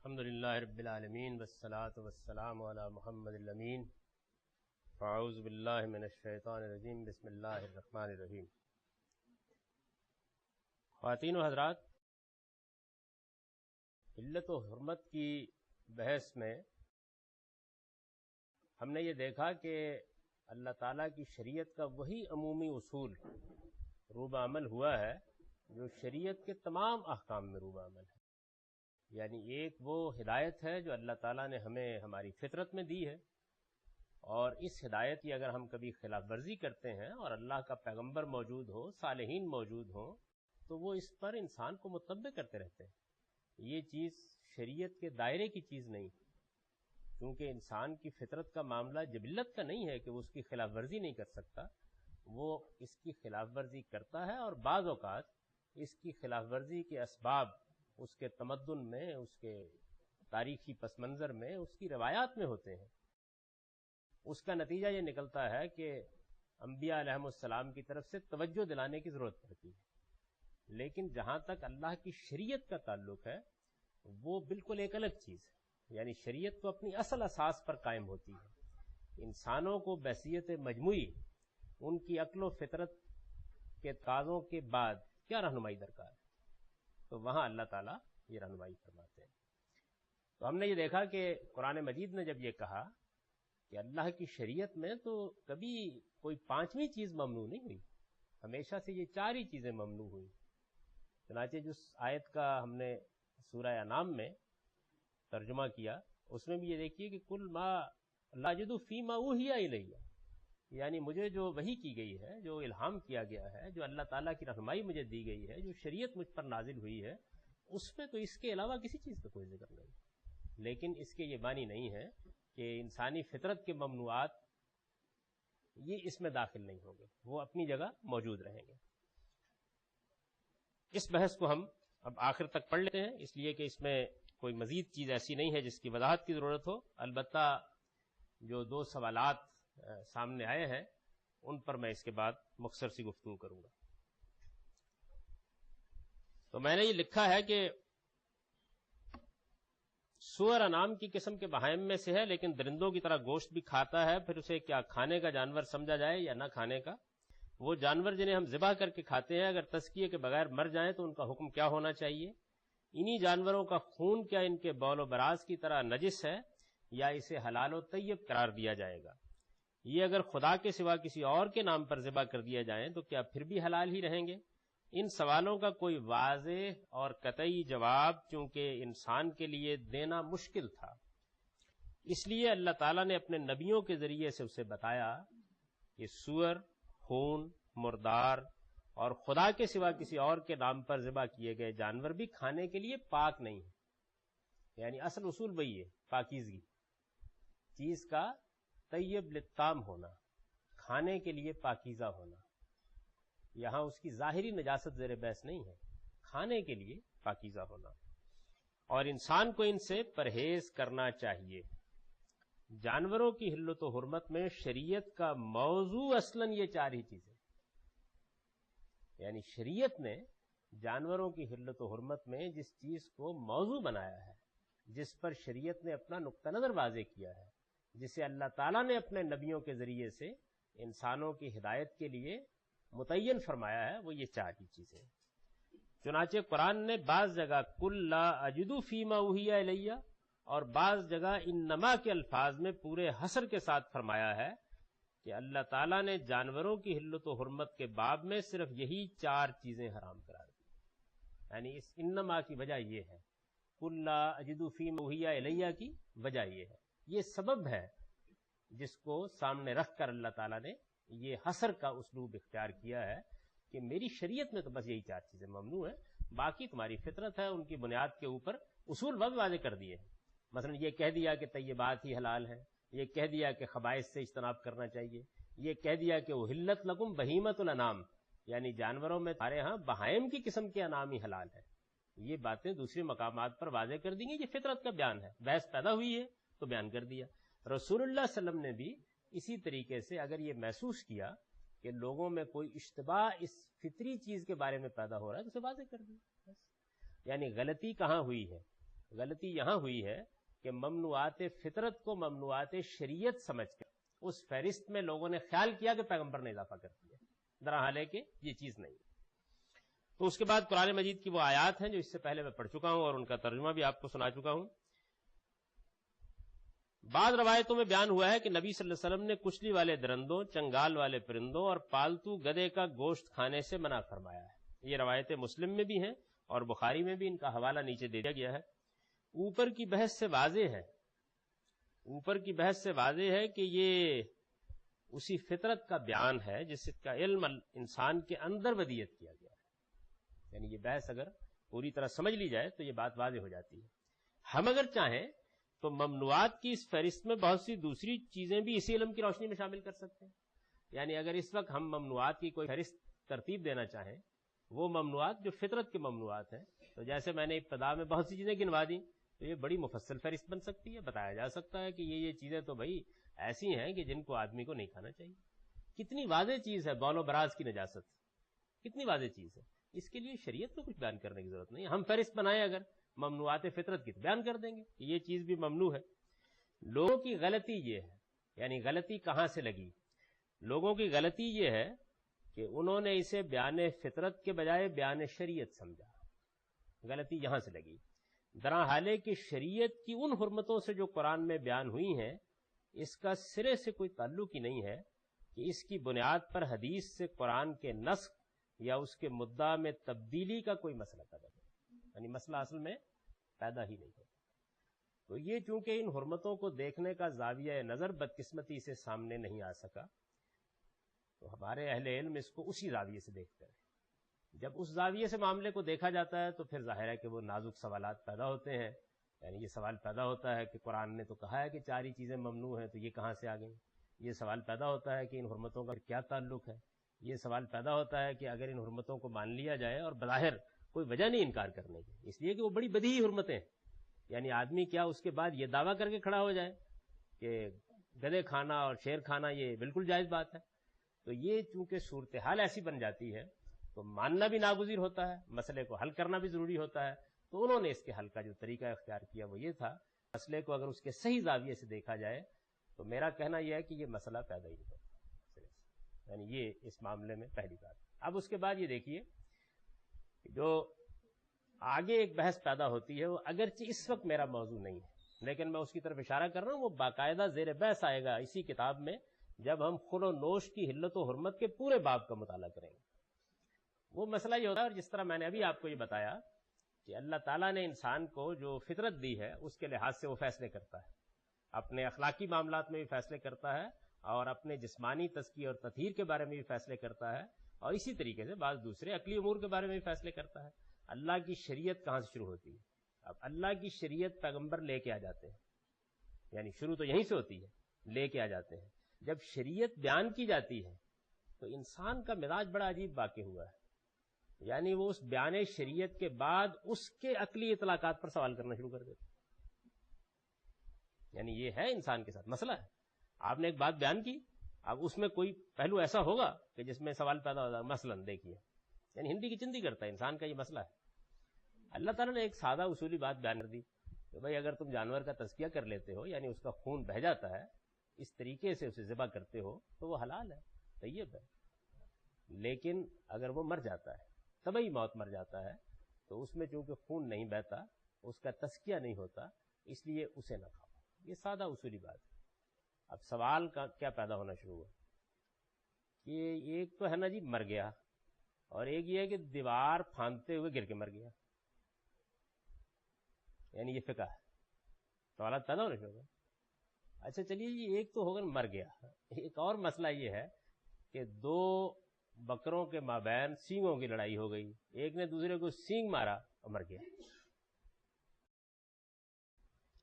الحمدللہ رب العالمین والصلاة والسلام علی محمد الامین فاعوذ باللہ من الشیطان الرجیم بسم اللہ الرحمن الرحیم۔ خواتین و حضرات، علت و حرمت کی بحث میں ہم نے یہ دیکھا کہ اللہ تعالیٰ کی شریعت کا وہی عمومی اصول روب عمل ہوا ہے جو شریعت کے تمام احکام میں روب عمل ہے۔ یعنی ایک وہ ہدایت ہے جو اللہ تعالیٰ نے ہمیں ہماری فطرت میں دی ہے، اور اس ہدایت کی اگر ہم کبھی خلاف ورزی کرتے ہیں اور اللہ کا پیغمبر موجود ہو، صالحین موجود ہوں، تو وہ اس پر انسان کو متبع کرتے رہتے ہیں۔ یہ چیز شریعت کے دائرے کی چیز نہیں، کیونکہ انسان کی فطرت کا معاملہ جبلت کا نہیں ہے کہ وہ اس کی خلاف ورزی نہیں کر سکتا، وہ اس کی خلاف ورزی کرتا ہے، اور بعض اوقات اس کی خلاف ورزی کے اسباب اس کے تمدن میں، اس کے تاریخی پس منظر میں، اس کی روایات میں ہوتے ہیں۔ اس کا نتیجہ یہ نکلتا ہے کہ انبیاء علیہم السلام کی طرف سے توجہ دلانے کی ضرورت پڑتی ہے، لیکن جہاں تک اللہ کی شریعت کا تعلق ہے وہ بالکل ایک الگ چیز ہے۔ یعنی شریعت تو اپنی اصل اساس پر قائم ہوتی ہے۔ انسانوں کو بحیثیت مجموعی ان کی عقل و فطرت کے تقاضوں کے بعد کیا رہنمائی درکار ہے، تو وہاں اللہ تعالیٰ یہ رہنمائی فرماتے ہیں۔ تو ہم نے یہ دیکھا کہ قرآن مجید نے جب یہ کہا کہ اللہ کی شریعت میں تو کبھی کوئی پانچویں چیز ممنوع نہیں ہوئی، ہمیشہ سے یہ چار ہی چیزیں ممنوع ہوئی۔ چنانچہ جس آیت کا ہم نے سورہ انعام میں ترجمہ کیا، اس میں بھی یہ دیکھیے کہ کل ما لا اجد فیما اوحی الی، یعنی مجھے جو وحی کی گئی ہے، جو الہام کیا گیا ہے، جو اللہ تعالیٰ کی رہنمائی مجھے دی گئی ہے، جو شریعت مجھ پر نازل ہوئی ہے، اس میں تو اس کے علاوہ کسی چیز کا کوئی ذکر نہیں۔ لیکن اس کے یہ معنی نہیں ہے کہ انسانی فطرت کے ممنوعات یہ اس میں داخل نہیں ہوں گے، وہ اپنی جگہ موجود رہیں گے۔ اس بحث کو ہم اب آخر تک پڑھ لیتے ہیں، اس لیے کہ اس میں کوئی مزید چیز ایسی نہیں ہے جس کی وضاحت کی ضرورت ہو۔ البتہ جو دو سوالات سامنے آئے ہیں ان پر میں اس کے بعد مختصر سی گفتگو کروں گا۔ تو میں نے یہ لکھا ہے کہ سور انعام کی قسم کے بہائم میں سے ہے، لیکن درندوں کی طرح گوشت بھی کھاتا ہے، پھر اسے کیا کھانے کا جانور سمجھا جائے یا نہ کھانے کا؟ وہ جانور جنہیں ہم ذبح کر کے کھاتے ہیں اگر تزکیے کے بغیر مر جائیں تو ان کا حکم کیا ہونا چاہیے؟ انہی جانوروں کا خون کیا ان کے بول و براز کی طرح نجس ہے یا اسے حلال و طیب قرار دیا جائے گا؟ یہ اگر خدا کے سوا کسی اور کے نام پر ذبح کر دیا جائیں تو کیا پھر بھی حلال ہی رہیں گے؟ ان سوالوں کا کوئی واضح اور قطعی جواب چونکہ انسان کے لیے دینا مشکل تھا، اس لیے اللہ تعالیٰ نے اپنے نبیوں کے ذریعے سے اسے بتایا کہ سور، خون، مردار اور خدا کے سوا کسی اور کے نام پر ذبح کیے گئے جانور بھی کھانے کے لیے پاک نہیں ہیں۔ یعنی اصل اصول وہی ہے، پاکیزگی، چیز کا طیب للطعام ہونا، کھانے کے لیے پاکیزہ ہونا۔ یہاں اس کی ظاہری نجاست زیر بحث نہیں ہے، کھانے کے لیے پاکیزہ ہونا، اور انسان کو ان سے پرہیز کرنا چاہیے۔ جانوروں کی حلت و حرمت میں شریعت کا موضوع اصلاً یہ چار ہی چیزیں، یعنی شریعت نے جانوروں کی حلت و حرمت میں جس چیز کو موضوع بنایا ہے، جس پر شریعت نے اپنا نقطہ نظر واضح کیا ہے، جسے اللہ تعالیٰ نے اپنے نبیوں کے ذریعے سے انسانوں کی ہدایت کے لیے متعین فرمایا ہے، وہ یہ چار ہی چیزیں ہیں۔ چنانچہ قرآن نے بعض جگہ کل لا اجد فیما اوحی الی اور بعض جگہ انما کے الفاظ میں پورے حصر کے ساتھ فرمایا ہے کہ اللہ تعالیٰ نے جانوروں کی حلت و حرمت کے باب میں صرف یہی چار چیزیں حرام قرار دی۔ یعنی اس انما کی وجہ یہ ہے، کل لا اجد فیما اوحی الی کی وجہ یہ ہے، یہ سبب ہے جس کو سامنے رکھ کر اللہ تعالیٰ نے یہ حصر کا اسلوب اختیار کیا ہے کہ میری شریعت میں تو بس یہی چار چیزیں ممنوع ہیں، باقی تمہاری فطرت ہے، ان کی بنیاد کے اوپر اصول واضح کر دیے ہیں۔ مثلا یہ کہہ دیا کہ طیبات ہی حلال ہیں، یہ کہہ دیا کہ خبائث سے اجتناب کرنا چاہیے، یہ کہہ دیا کہ احلت لکم بہیمۃ الانعام، یعنی جانوروں میں ہمارے ہاں بہائم کی قسم کے انعام ہی حلال ہے۔ یہ باتیں دوسرے مقامات پر واضح کر دی گئی، یہ فطرت کا بیان ہے، بحث پیدا ہوئی ہے تو بیان کر دیا۔ رسول اللہ صلی اللہ علیہ وسلم نے بھی اسی طریقے سے اگر یہ محسوس کیا کہ لوگوں میں کوئی اشتباہ اس فطری چیز کے بارے میں پیدا ہو رہا ہے تو اسے واضح کر دیا۔ یعنی غلطی کہاں ہوئی ہے؟ غلطی یہاں ہوئی ہے کہ ممنوعات فطرت کو ممنوعات شریعت سمجھ کر اس فہرست میں لوگوں نے خیال کیا کہ پیغمبر نے اضافہ کر دیا، درحال ہے کہ یہ چیز نہیں۔ تو اس کے بعد قرآن مجید کی وہ آیات ہیں جو اس سے پہلے میں پڑھ چکا ہوں اور ان کا ترجمہ بھی آپ کو سنا چکا ہوں۔ بعض روایتوں میں بیان ہوا ہے کہ نبی صلی اللہ علیہ وسلم نے کچلی والے درندوں، چنگال والے پرندوں اور پالتو گدھے کا گوشت کھانے سے منع فرمایا ہے۔ یہ روایتیں مسلم میں بھی ہیں اور بخاری میں بھی، ان کا حوالہ نیچے دے دیا گیا ہے۔ اوپر کی بحث سے واضح ہے کہ یہ اسی فطرت کا بیان ہے جس کا علم انسان کے اندر ودیت کیا گیا ہے، یعنی یہ بحث اگر پوری طرح سمجھ لی جائے تو یہ بات واضح ہو جاتی ہے۔ ہم اگر چاہیں تو ممنوعات کی اس فہرست میں بہت سی دوسری چیزیں بھی اسی علم کی روشنی میں شامل کر سکتے ہیں، یعنی اگر اس وقت ہم ممنوعات کی کوئی فہرست ترتیب دینا چاہیں، وہ ممنوعات جو فطرت کے ممنوعات ہیں، تو جیسے میں نے ابتدا میں بہت سی چیزیں گنوا دیں تو یہ بڑی مفصل فہرست بن سکتی ہے، بتایا جا سکتا ہے کہ یہ چیزیں تو بھائی ایسی ہیں کہ جن کو آدمی کو نہیں کھانا چاہیے۔ کتنی واضح چیز ہے بول و براز کی نجاست، کتنی واضح چیز ہے، اس کے لیے شریعت میں کچھ بیان کرنے کی ضرورت نہیں ہے۔ ہم فہرست بنائیں اگر ممنوعات فطرت کی تو بیان کر دیں گے کہ یہ چیز بھی ممنوع ہے۔ لوگوں کی غلطی یہ ہے، یعنی غلطی کہاں سے لگی؟ لوگوں کی غلطی یہ ہے کہ انہوں نے اسے بیان فطرت کے بجائے بیان شریعت سمجھا، غلطی یہاں سے لگی۔ درحال ہے کہ شریعت کی ان حرمتوں سے جو قرآن میں بیان ہوئی ہیں، اس کا سرے سے کوئی تعلق ہی نہیں ہے کہ اس کی بنیاد پر حدیث سے قرآن کے نسخ یا اس کے مدعا میں تبدیلی کا کوئی مسئلہ پیدا ہو، یعنی مسئلہ اصل میں پیدا ہی نہیں ہوتا۔ تو یہ چونکہ ان حرمتوں کو دیکھنے کا زاویہ نظر بدقسمتی سے سامنے نہیں آ سکا، تو ہمارے اہل علم اس کو اسی زاویے سے دیکھتے ہیں۔ جب اس زاویے سے معاملے کو دیکھا جاتا ہے تو پھر ظاہر ہے کہ وہ نازک سوالات پیدا ہوتے ہیں، یعنی یہ سوال پیدا ہوتا ہے کہ قرآن نے تو کہا ہے کہ 4 ہی چیزیں ممنوع ہیں، تو یہ کہاں سے آ گئیں؟ یہ سوال پیدا ہوتا ہے کہ ان حرمتوں کا کیا تعلق ہے؟ یہ سوال پیدا ہوتا ہے کہ اگر ان حرمتوں کو مان لیا جائے، اور بظاہر کوئی وجہ نہیں انکار کرنے کی، اس لیے کہ وہ بڑی بدیہی حرمتیں ہیں، یعنی آدمی کیا اس کے بعد یہ دعویٰ کر کے کھڑا ہو جائے کہ گدھے کھانا اور شیر کھانا یہ بالکل جائز بات ہے، تو یہ چونکہ صورتحال ایسی بن جاتی ہے تو ماننا بھی ناگزیر ہوتا ہے، مسئلے کو حل کرنا بھی ضروری ہوتا ہے۔ تو انہوں نے اس کے حل کا جو طریقہ اختیار کیا وہ یہ تھا، مسئلے کو اگر اس کے صحیح زاویے سے دیکھا جائے تو میرا کہنا یہ ہے کہ یہ مسئلہ پیدا ہی نہیں ہوتا، یعنی یہ اس معاملے میں پہلی بات۔ اب اس کے بعد یہ دیکھیے جو آگے ایک بحث پیدا ہوتی ہے، وہ اگرچہ اس وقت میرا موضوع نہیں ہے لیکن میں اس کی طرف اشارہ کر رہا ہوں، وہ باقاعدہ زیر بحث آئے گا اسی کتاب میں جب ہم خور و نوش کی حلت و حرمت کے پورے باب کا مطالعہ کریں گے۔ وہ مسئلہ یہ ہوتا ہے، اور جس طرح میں نے ابھی آپ کو یہ بتایا کہ اللہ تعالیٰ نے انسان کو جو فطرت دی ہے اس کے لحاظ سے وہ فیصلے کرتا ہے، اپنے اخلاقی معاملات میں بھی فیصلے کرتا ہے اور اپنے جسمانی تزکیہ اور تطہیر کے بارے میں بھی فیصلے کرتا ہے، اور اسی طریقے سے بعض دوسرے عقلی امور کے بارے میں بھی فیصلے کرتا ہے۔ اللہ کی شریعت کہاں سے شروع ہوتی ہے؟ اب اللہ کی شریعت پیغمبر لے کے آ جاتے ہیں، یعنی شروع تو یہیں سے ہوتی ہے، لے کے آ جاتے ہیں۔ جب شریعت بیان کی جاتی ہے تو انسان کا مزاج بڑا عجیب واقع ہوا ہے، یعنی وہ اس بیان شریعت کے بعد اس کے عقلی اطلاقات پر سوال کرنا شروع کر دیتے، یعنی یہ ہے انسان کے ساتھ مسئلہ ہے۔ آپ نے ایک بات بیان کی، اب اس میں کوئی پہلو ایسا ہوگا کہ جس میں سوال پیدا ہوگا، مثلا دیکھیے، یعنی ہندی کی چندی کرتا ہے انسان کا، یہ مسئلہ ہے۔ اللہ تعالیٰ نے ایک سادہ اصولی بات بیان کر دی کہ بھائی اگر تم جانور کا تزکیہ کر لیتے ہو، یعنی اس کا خون بہہ جاتا ہے، اس طریقے سے اسے ذبح کرتے ہو تو وہ حلال ہے، طیب ہے، لیکن اگر وہ مر جاتا ہے، طبعی موت مر جاتا ہے، تو اس میں چونکہ خون نہیں بہتا، اس کا تزکیہ نہیں ہوتا، اس لیے اسے نہ کھاؤ۔ یہ سادہ اصولی بات ہے۔ اب سوال کا کیا پیدا ہونا شروع ہوا کہ ایک تو ہے نا جی مر گیا، اور ایک یہ ہے کہ دیوار پھاندتے ہوئے گر کے مر گیا، یعنی یہ فقہ ہے، سوالات پیدا ہونا شروع ہوا۔ اچھا چلیے جی، ایک تو ہوگا مر گیا، ایک اور مسئلہ یہ ہے کہ 2 بکروں کے مابین سینگوں کی لڑائی ہو گئی، ایک نے دوسرے کو سینگ مارا اور مر گیا،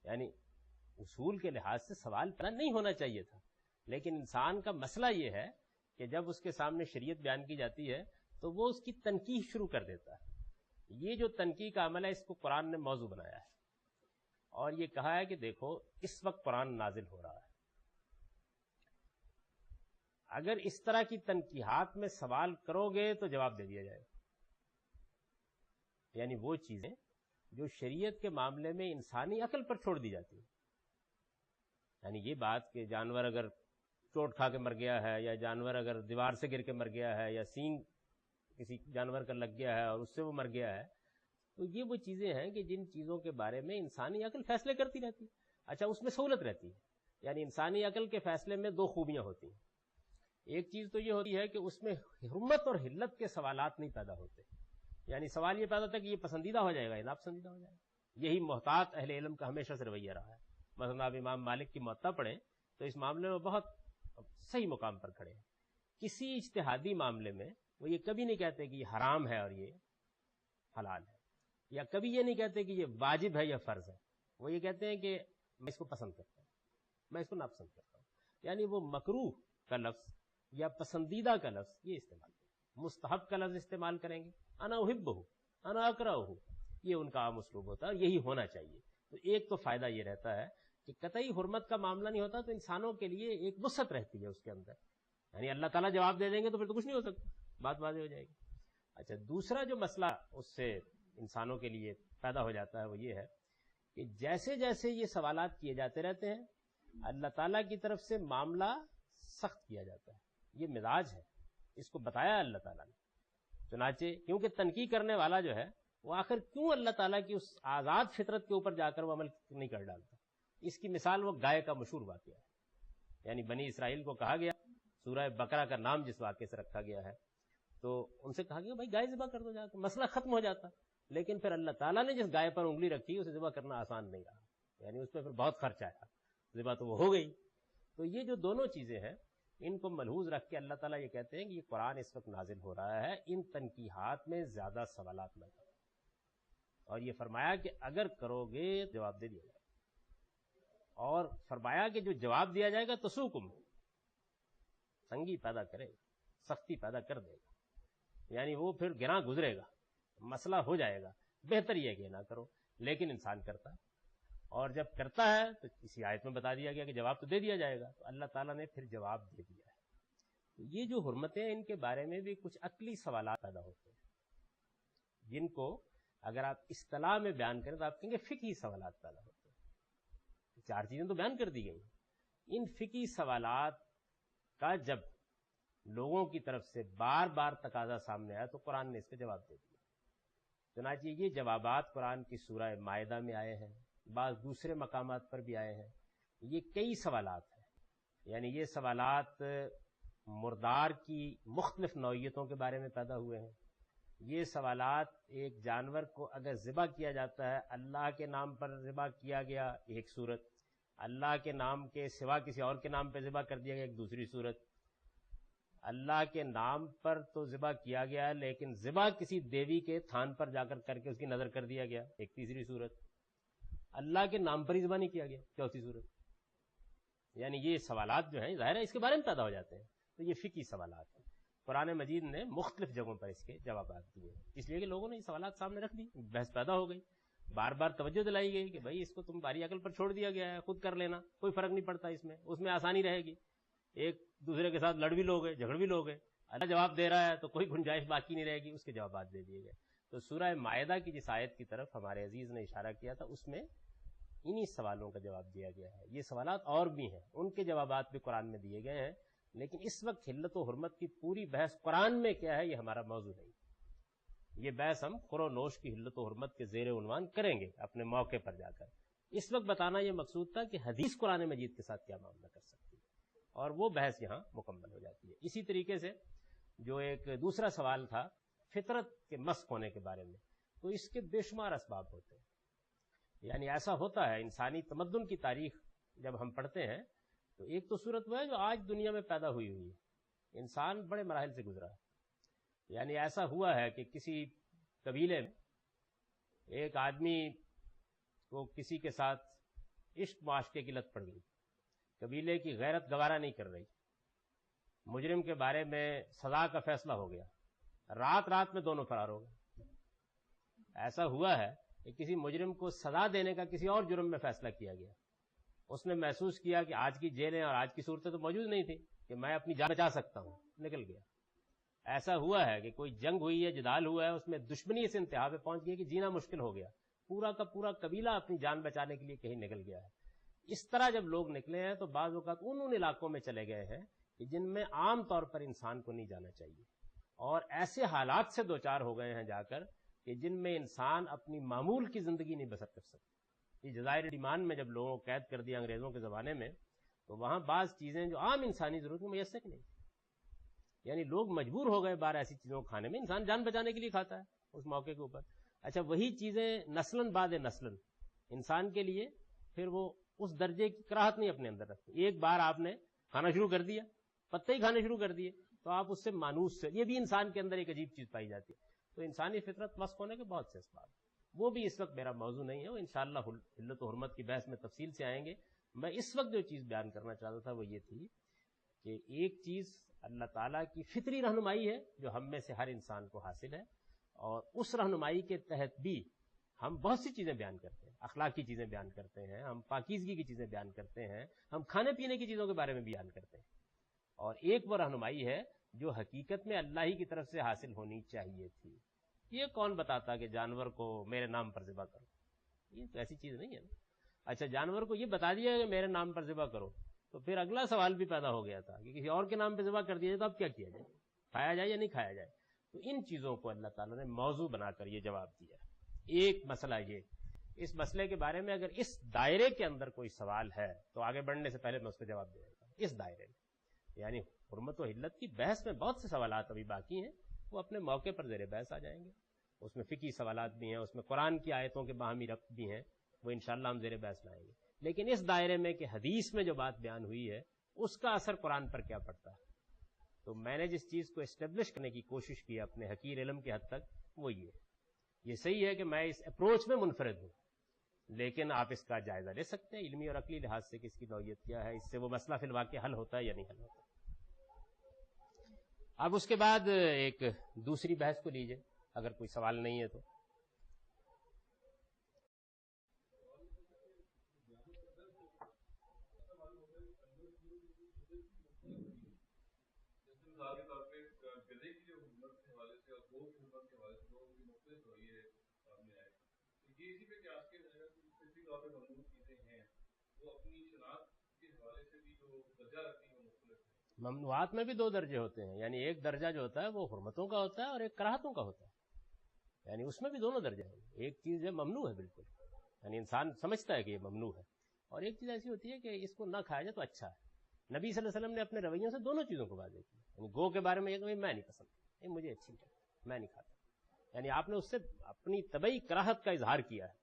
یعنی اصول کے لحاظ سے سوال پیدا نہیں ہونا چاہیے تھا، لیکن انسان کا مسئلہ یہ ہے کہ جب اس کے سامنے شریعت بیان کی جاتی ہے تو وہ اس کی تنقیح شروع کر دیتا ہے۔ یہ جو تنقیح کا عمل ہے اس کو قرآن نے موضوع بنایا ہے، اور یہ کہا ہے کہ دیکھو اس وقت قرآن نازل ہو رہا ہے، اگر اس طرح کی تنقیحات میں سوال کرو گے تو جواب دے دیا جائے گا، یعنی وہ چیزیں جو شریعت کے معاملے میں انسانی عقل پر چھوڑ دی جاتی ہے. یعنی یہ بات کہ جانور اگر چوٹ کھا کے مر گیا ہے، یا جانور اگر دیوار سے گر کے مر گیا ہے، یا سینگ کسی جانور کا لگ گیا ہے اور اس سے وہ مر گیا ہے، تو یہ وہ چیزیں ہیں کہ جن چیزوں کے بارے میں انسانی عقل فیصلے کرتی رہتی ہے. اچھا، اس میں سہولت رہتی ہے. یعنی انسانی عقل کے فیصلے میں دو خوبیاں ہوتی ہیں. ایک چیز تو یہ ہوتی ہے کہ اس میں حرمت اور حلت کے سوالات نہیں پیدا ہوتے. یعنی سوال یہ پیدا ہوتا ہے کہ یہ پسندیدہ ہو جائے گا یا ناپسندیدہ ہو جائے گا. یہی محتاط اہل علم کا ہمیشہ سے رویہ رہا ہے. مثلا آپ امام مالک کی موطا پڑھیں تو اس معاملے میں بہت صحیح مقام پر کھڑے ہیں. کسی اجتہادی معاملے میں وہ یہ کبھی نہیں کہتے کہ یہ حرام ہے اور یہ حلال ہے، یا کبھی یہ نہیں کہتے کہ یہ واجب ہے یا فرض ہے. وہ یہ کہتے ہیں کہ میں اس کو پسند کرتا ہوں، میں اس کو ناپسند کرتا ہوں. یعنی وہ مکروہ کا لفظ یا پسندیدہ کا لفظ یہ استعمال کریں گے، مستحب کا لفظ استعمال کریں گے، انا احبہ، انا اکرہہ. یہ ان کا عام اسلوب ہوتا ہے، اور یہی ہونا چاہیے. تو ایک تو فائدہ یہ رہتا ہے کہ قطعی حرمت کا معاملہ نہیں ہوتا، تو انسانوں کے لیے ایک وسعت رہتی ہے اس کے اندر. یعنی اللہ تعالیٰ جواب دے دیں گے تو پھر تو کچھ نہیں ہو سکتا، بات واضح ہو جائے گی. اچھا، دوسرا جو مسئلہ اس سے انسانوں کے لیے پیدا ہو جاتا ہے وہ یہ ہے کہ جیسے جیسے یہ سوالات کیے جاتے رہتے ہیں، اللہ تعالیٰ کی طرف سے معاملہ سخت کیا جاتا ہے. یہ مزاج ہے، اس کو بتایا اللہ تعالیٰ نے. چنانچہ کیونکہ تنقید کرنے والا جو ہے وہ آخر کیوں اللہ تعالیٰ کی اس آزاد فطرت کے اوپر جا کر وہ عمل نہیں کر ڈالتا. اس کی مثال وہ گائے کا مشہور واقعہ ہے. یعنی بنی اسرائیل کو کہا گیا، سورہ بقرہ کا نام جس واقعے سے رکھا گیا ہے، تو ان سے کہا گیا بھائی گائے ذبح کر دو جا کے، مسئلہ ختم ہو جاتا. لیکن پھر اللہ تعالیٰ نے جس گائے پر انگلی رکھی اسے ذبح کرنا آسان نہیں رہا. یعنی اس پہ پھر بہت خرچ آیا، ذبح تو وہ ہو گئی. تو یہ جو دونوں چیزیں ہیں ان کو ملحوظ رکھ کے اللہ تعالیٰ یہ کہتے ہیں کہ یہ قرآن اس وقت نازل ہو رہا ہے، ان تنقیحات میں زیادہ سوالات نہ کرو. اور یہ فرمایا کہ اگر کرو گے جواب دے دیا جائے گا، اور فرمایا کہ جو جواب دیا جائے گا تسوکم، تنگی پیدا کرے گا، سختی پیدا کر دے گا. یعنی وہ پھر گراں گزرے گا، مسئلہ ہو جائے گا. بہتر یہ کہ نہ کرو، لیکن انسان کرتا ہے. اور جب کرتا ہے تو کسی آیت میں بتا دیا گیا کہ جواب تو دے دیا جائے گا، تو اللہ تعالیٰ نے پھر جواب دے دیا ہے. تو یہ جو حرمتیں ان کے بارے میں بھی کچھ عقلی سوالات پیدا ہوتے ہیں، جن کو اگر آپ اصطلاح میں بیان کریں تو آپ کہیں گے فقہی سوالات پیدا ہوتے ہیں. چار چیزیں تو بیان کر دی گئی. ان فقہی سوالات کا جب لوگوں کی طرف سے بار بار تقاضا سامنے آیا تو قرآن نے اس کا جواب دے دیا. چنانچہ یہ جوابات قرآن کی سورہ مائدہ میں آئے ہیں، بعض دوسرے مقامات پر بھی آئے ہیں. یہ کئی سوالات ہیں. یعنی یہ سوالات مردار کی مختلف نوعیتوں کے بارے میں پیدا ہوئے ہیں. یہ سوالات ایک جانور کو اگر ذبح کیا جاتا ہے، اللہ کے نام پر ذبح کیا گیا ایک صورت، اللہ کے نام کے سوا کسی اور کے نام پہ ذبح کر دیا گیا ایک دوسری صورت، اللہ کے نام پر تو ذبح کیا گیا لیکن ذبح کسی دیوی کے تھان پر جا کر کے اس کی نظر کر دیا گیا ایک تیسری صورت، اللہ کے نام پر ہی ذبح نہیں کیا گیا چوتھی صورت. یعنی یہ سوالات جو ہیں ظاہر ہے اس کے بارے میں پیدا ہو جاتے ہیں. تو یہ فقہی سوالات ہیں. قرآن مجید نے مختلف جگہوں پر اس کے جوابات دیے، اس لیے کہ لوگوں نے یہ سوالات سامنے رکھ دی، بحث پیدا ہو گئی، بار بار توجہ دلائی گئی کہ بھائی اس کو تم باری عقل پر چھوڑ دیا گیا ہے، خود کر لینا، کوئی فرق نہیں پڑتا اس میں آسانی رہے گی. ایک دوسرے کے ساتھ لڑ بھی لوگے، جھگڑ بھی لوگے، اللہ جواب دے رہا ہے تو کوئی گنجائش باقی نہیں رہے گی، اس کے جوابات دے دیے گئے. تو سورہ مائدہ کی جس آیت کی طرف ہمارے عزیز نے اشارہ کیا تھا اس میں انہی سوالوں کا جواب دیا گیا ہے. یہ سوالات اور بھی ہیں، ان کے جوابات بھی قرآن میں دیے گئے ہیں، لیکن اس وقت حلت و حرمت کی پوری بحث قرآن میں کیا ہے یہ ہمارا موضوع نہیں. یہ بحث ہم خور و نوش کی حلت و حرمت کے زیر عنوان کریں گے اپنے موقع پر جا کر. اس وقت بتانا یہ مقصود تھا کہ حدیث قرآن مجید کے ساتھ کیا معاملہ کر سکتی ہے، اور وہ بحث یہاں مکمل ہو جاتی ہے. اسی طریقے سے جو ایک دوسرا سوال تھا فطرت کے مسخ ہونے کے بارے میں، تو اس کے بے شمار اسباب ہوتے ہیں. یعنی ایسا ہوتا ہے انسانی تمدن کی تاریخ جب ہم پڑھتے ہیں تو ایک تو صورت وہ ہے جو آج دنیا میں پیدا ہوئی ہے. انسان بڑے مراحل سے گزرا ہے. یعنی ایسا ہوا ہے کہ کسی قبیلے میں ایک آدمی کو کسی کے ساتھ عشق معاشقے کی لت پڑ گئی، قبیلے کی غیرت گوارا نہیں کر رہی، مجرم کے بارے میں سزا کا فیصلہ ہو گیا، رات میں دونوں فرار ہو گئے. ایسا ہوا ہے کہ کسی مجرم کو سزا دینے کا کسی اور جرم میں فیصلہ کیا گیا، اس نے محسوس کیا کہ آج کی جیلیں اور آج کی صورتیں تو موجود نہیں تھی کہ میں اپنی جان بچا سکتا ہوں، نکل گیا. ایسا ہوا ہے کہ کوئی جنگ ہوئی ہے، جدال ہوا ہے، اس میں دشمنی اس انتہا پہ پہنچ گئی کہ جینا مشکل ہو گیا، پورا کا پورا قبیلہ اپنی جان بچانے کے لیے کہیں نکل گیا ہے. اس طرح جب لوگ نکلے ہیں تو بعض اوقات ان علاقوں میں چلے گئے ہیں کہ جن میں عام طور پر انسان کو نہیں جانا چاہیے, اور ایسے حالات سے دوچار ہو گئے ہیں جا کر کہ جن میں انسان اپنی معمول کی زندگی نہیں بسر کر سکتا. یہ جزائر ڈیمان میں جب لوگوں کو قید کر دیا انگریزوں کے زمانے میں, تو وہاں بعض چیزیں جو عام انسانی ضرورت میں میسر نہیں, یعنی لوگ مجبور ہو گئے باہر ایسی چیزوں کو کھانے میں. انسان جان بچانے کے لیے کھاتا ہے اس موقع کے اوپر. اچھا, وہی چیزیں نسلاً بعد نسلاً انسان کے لیے پھر وہ اس درجے کی کراہت نہیں اپنے اندر رکھتی. ایک بار آپ نے کھانا شروع کر دیا, پتے ہی کھانے شروع کر دیے, تو آپ اس سے مانوس سے, یہ بھی انسان کے اندر ایک عجیب چیز پائی جاتی ہے. تو انسانی فطرت مسخ ہونے کے بہت سے اسباب, وہ بھی اس وقت میرا موضوع نہیں ہے, وہ انشاءاللہ حلت و حرمت کی بحث میں تفصیل سے آئیں گے. میں اس وقت جو چیز بیان کرنا چاہتا تھا وہ یہ تھی کہ ایک چیز اللہ تعالیٰ کی فطری رہنمائی ہے جو ہم میں سے ہر انسان کو حاصل ہے, اور اس رہنمائی کے تحت بھی ہم بہت سی چیزیں بیان کرتے ہیں, اخلاقی چیزیں بیان کرتے ہیں, ہم پاکیزگی کی چیزیں بیان کرتے ہیں, ہم کھانے پینے کی چیزوں کے بارے میں بیان کرتے ہیں. اور ایک وہ رہنمائی ہے جو حقیقت میں اللہ ہی کی طرف سے حاصل ہونی چاہیے تھی. یہ کون بتاتا کہ جانور کو میرے نام پر ذبح کرو؟ یہ تو ایسی چیز نہیں ہے نا. اچھا, جانور کو یہ بتا دیا کہ میرے نام پر ذبح کرو, تو پھر اگلا سوال بھی پیدا ہو گیا تھا کہ کسی اور کے نام پہ ذبح کر دیا جائے تو اب کیا کیا جائے, کھایا جائے یا نہیں کھایا جائے؟ تو ان چیزوں کو اللہ تعالیٰ نے موضوع بنا کر یہ جواب دیا. ایک مسئلہ یہ, اس مسئلے کے بارے میں اگر اس دائرے کے اندر کوئی سوال ہے تو آگے بڑھنے سے پہلے میں اس کو جواب دے دیتا ہوں. اس دائرے میں یعنی حرمت و حلت کی بحث میں بہت سے سوالات ابھی باقی ہیں, وہ اپنے موقع پر زیر بحث آ جائیں گے. اس میں فقہی سوالات بھی ہیں, اس میں قرآن کی آیتوں کے باہمی ربط بھی ہیں, وہ انشاءاللہ ہم زیر بحث لائیں گے. لیکن اس دائرے میں کہ حدیث میں جو بات بیان ہوئی ہے اس کا اثر قرآن پر کیا پڑتا ہے, تو میں نے جس چیز کو اسٹیبلش کرنے کی کوشش کی اپنے حقیر علم کے حد تک وہ یہ صحیح ہے کہ میں اس اپروچ میں منفرد ہوں, لیکن آپ اس کا جائزہ لے سکتے ہیں علمی اور عقلی لحاظ سے کہ اس کی نوعیت کیا ہے, اس سے وہ مسئلہ فی الواقع حل ہوتا ہے یا نہیں حل ہوتا. اب اس کے بعد ایک دوسری بحث کو لیجئے اگر کوئی سوال نہیں ہے تو. ممنوعات میں بھی دو درجے ہوتے ہیں, یعنی ایک درجہ جو ہوتا ہے وہ حرمتوں کا ہوتا ہے اور ایک کراہتوں کا ہوتا ہے, یعنی اس میں بھی دونوں درجے ہیں. ایک چیز ہے ممنوع ہے بالکل, یعنی انسان سمجھتا ہے کہ یہ ممنوع ہے, اور ایک چیز ایسی ہوتی ہے کہ اس کو نہ کھایا جائے تو اچھا ہے. نبی صلی اللہ علیہ وسلم نے اپنے رویوں سے دونوں چیزوں کو واضح کیا. یعنی گو کے بارے میں یہ کہ میں نہیں پسند, یہ مجھے اچھی نہیں, میں نہیں کھاتا, یعنی آپ نے اس سے اپنی طبعی کراہت کا اظہار کیا ہے.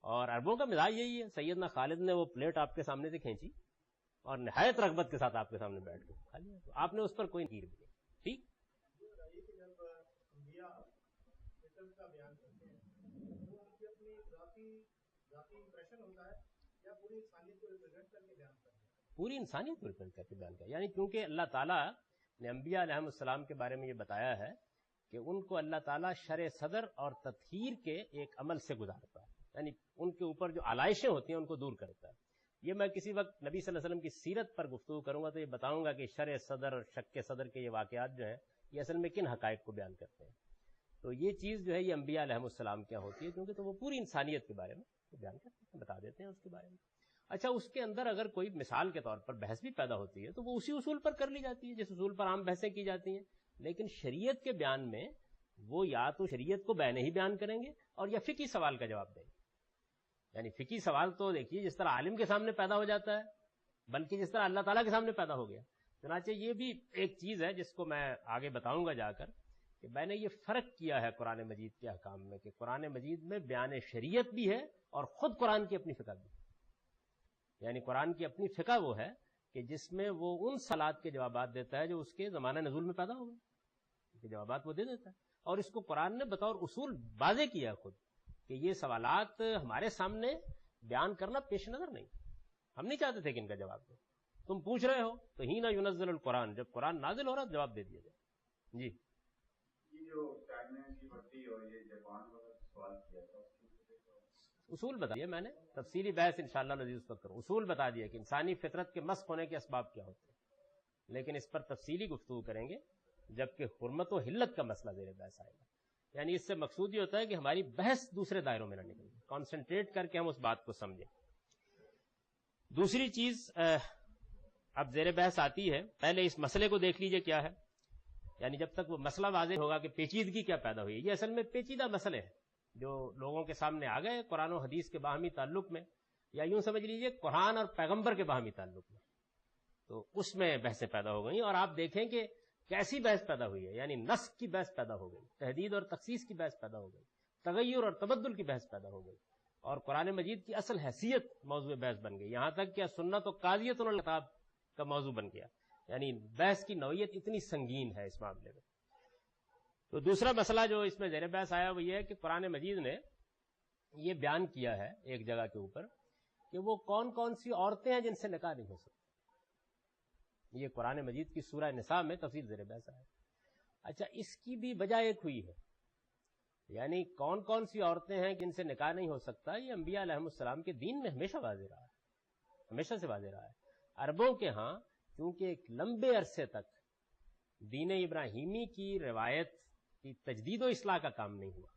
اور عربوں کا مزاج یہی ہے. سیدنا خالد نے وہ پلیٹ آپ کے سامنے سے کھینچی اور نہایت رغبت کے ساتھ آپ کے سامنے بیٹھ کے کھا لیا, تو آپ نے اس پر کوئی تیر بھی نہیں. ٹھیک, پوری انسانیت کو ریپرزینٹ کر کے بیان کیا. یعنی کیونکہ اللہ تعالیٰ نے انبیاء علیہ السلام کے بارے میں یہ بتایا ہے کہ ان کو اللہ تعالیٰ شرع صدر اور تطہیر کے ایک عمل سے گزارتا ہے, یعنی ان کے اوپر جو علائشیں ہوتی ہیں ان کو دور کرتا ہے. یہ میں کسی وقت نبی صلی اللہ علیہ وسلم کی سیرت پر گفتگو کروں گا تو یہ بتاؤں گا کہ شرع صدر اور شک صدر کے یہ واقعات جو ہیں یہ اصل میں کن حقائق کو بیان کرتے ہیں. تو یہ چیز جو ہے یہ انبیاء علیہ السلام کیا ہوتی ہے, کیونکہ تو وہ پوری انسانیت کے بارے میں بیان کرتے ہیں, بتا دیتے ہیں اس کے بارے میں. اچھا, اس کے اندر اگر کوئی مثال کے طور پر بحث بھی پیدا ہوتی ہے تو وہ اسی اصول پر کر لی جاتی ہے جس اصول پر عام بحثیں کی جاتی ہیں. لیکن شریعت کے بیان میں وہ یا تو شریعت کو بیان ہی بیان کریں گے اور یا فقہی سوال کا جواب دیں گے. یعنی فقہی سوال تو دیکھیے جس طرح عالم کے سامنے پیدا ہو جاتا ہے, بلکہ جس طرح اللہ تعالیٰ کے سامنے پیدا ہو گیا. چنانچہ یہ بھی ایک چیز ہے جس کو میں آگے بتاؤں گا جا کر کہ میں نے یہ فرق کیا ہے قرآن مجید کے احکام میں کہ قرآن مجید میں بیان شریعت بھی ہے اور خود قرآن کی اپنی فقہ بھی. یعنی قرآن کی اپنی فقہ وہ ہے کہ جس میں وہ ان سوالات کے جوابات دیتا ہے جو اس کے زمانہ نزول میں پیدا ہو گئے, کے جوابات وہ دے دیتا ہے. اور اس کو قرآن نے بطور اصول واضح کیا ہے خود کہ یہ سوالات ہمارے سامنے بیان کرنا پیش نظر نہیں, ہم نہیں چاہتے تھے کہ ان کا جواب دیں. تم پوچھ رہے ہو تو ہی نہ ینزل القرآن, جب قرآن نازل ہو رہا جواب دے دیا جائے. جی, یہ جو چائنا کی بٹی اور یہ جاپان کا سوال کیا تھا اصول بتا دیا میں نے, تفصیلی بحث انشاءاللہ نزید اس وقت کروں. اصول بتا دیا کہ انسانی فطرت کے مسخ ہونے کے اسباب کیا ہوتے ہیں, لیکن اس پر تفصیلی گفتگو کریں گے جبکہ حرمت و حلت کا مسئلہ زیر بحث آئے گا. یعنی اس سے مقصود یہ ہوتا ہے کہ ہماری بحث دوسرے دائروں میں نہ نکلے، کانسنٹریٹ کر کے ہم اس بات کو سمجھیں. دوسری چیز اب زیر بحث آتی ہے، پہلے اس مسئلے کو دیکھ لیجئے کیا ہے. یعنی جب تک وہ مسئلہ واضح ہوگا کہ پیچیدگی کیا پیدا ہوئی ہے. یہ اصل میں پیچیدہ مسئلے ہیں جو لوگوں کے سامنے آ گئے قرآن و حدیث کے باہمی تعلق میں، یا یوں سمجھ لیجئے قرآن اور پیغمبر کے باہمی تعلق میں. تو اس میں بحثیں پیدا ہو گئیں، اور آپ دیکھیں کہ کیسی بحث پیدا ہوئی ہے. یعنی نسخ کی بحث پیدا ہو گئی، تحدید اور تخصیص کی بحث پیدا ہو گئی، تغیر اور تبدل کی بحث پیدا ہو گئی، اور قرآن مجید کی اصل حیثیت موضوع بحث بن گئی. یہاں تک کہ سنت و قاضیت الکتاب کا موضوع بن گیا. یعنی بحث کی نوعیت اتنی سنگین ہے اس معاملے میں. تو دوسرا مسئلہ جو اس میں زیر بحث آیا وہ یہ ہے کہ قرآن مجید نے یہ بیان کیا ہے ایک جگہ کے اوپر کہ وہ کون کون سی عورتیں ہیں جن سے نکاح نہیں ہو سکتا. یہ قرآن مجید کی سورہ نساء میں تفصیل زیر بحث آیا. اچھا، اس کی بھی وجہ ایک ہوئی ہے، یعنی کون کون سی عورتیں ہیں جن سے نکاح نہیں ہو سکتا. یہ انبیاء علیہ السلام کے دین میں ہمیشہ واضح رہا ہے، ہمیشہ سے واضح رہا ہے. عربوں کے ہاں کیونکہ ایک لمبے عرصے تک دین ابراہیمی کی روایت کی تجدید و اصلاح کا کام نہیں ہوا.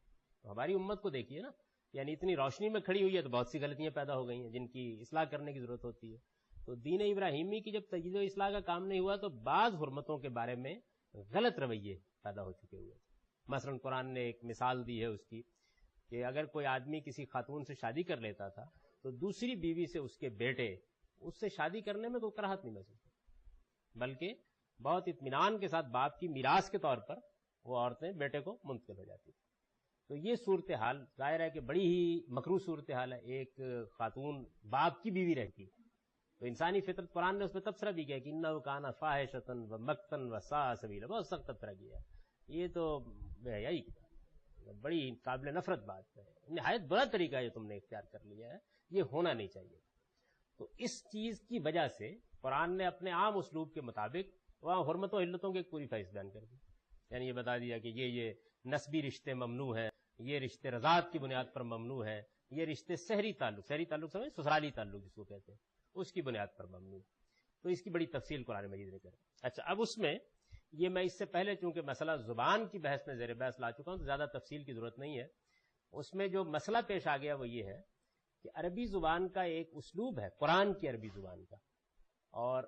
تو ہماری امت کو دیکھیے نا، یعنی اتنی روشنی میں کھڑی ہوئی ہے تو بہت سی غلطیاں پیدا ہو گئی ہیں جن کی اصلاح کرنے کی ضرورت ہوتی ہے. تو دین ابراہیمی کی جب تجدید و اصلاح کا کام نہیں ہوا تو بعض حرمتوں کے بارے میں غلط رویے پیدا ہو چکے ہوئے. مثلا قرآن نے ایک مثال دی ہے اس کی کہ اگر کوئی آدمی کسی خاتون سے شادی کر لیتا تھا تو دوسری بیوی سے اس کے بیٹے اس سے شادی کرنے میں کوئی کراہت نہیں محسوس ہوتی، بلکہ بہت اطمینان کے ساتھ باپ کی میراث کے طور پر وہ عورتیں بیٹے کو منتقل ہو جاتی تھیں. تو یہ صورتحال ظاہر ہے کہ بڑی ہی مکروہ صورتحال ہے. ایک خاتون باپ کی بیوی رہتی ہے تو انسانی فطرت، قرآن نے اس پہ تبصرہ بھی کیا کہ انہ کان فاحشۃ و مقتا و ساء سبیلا، بہت سخت تبصرہ کیا. یہ تو بے حیائی کی بات، بڑی قابل نفرت بات ہے، نہایت برا طریقہ یہ تم نے اختیار کر لیا ہے، یہ ہونا نہیں چاہیے. تو اس چیز کی وجہ سے قرآن نے اپنے عام اسلوب کے مطابق وہاں حرمت و حلتوں کی ایک پوری فہرست بیان کر دی. یعنی یہ بتا دیا کہ یہ نسبی رشتے ممنوع ہیں، یہ رشتے رضاعت کی بنیاد پر ممنوع ہیں، یہ رشتے سحری تعلق سمجھ سسرالی تعلق جس کو کہتے ہیں اس کی بنیاد پر ممنوع. تو اس کی بڑی تفصیل قرآن مجید نے کری. اچھا، اب اس میں یہ میں اس سے پہلے چونکہ مسئلہ زبان کی بحث میں زیر بحث لا چکا ہوں تو زیادہ تفصیل کی ضرورت نہیں ہے. اس میں جو مسئلہ پیش آ گیا وہ یہ ہے کہ عربی زبان کا ایک اسلوب ہے، قرآن کی عربی زبان کا، اور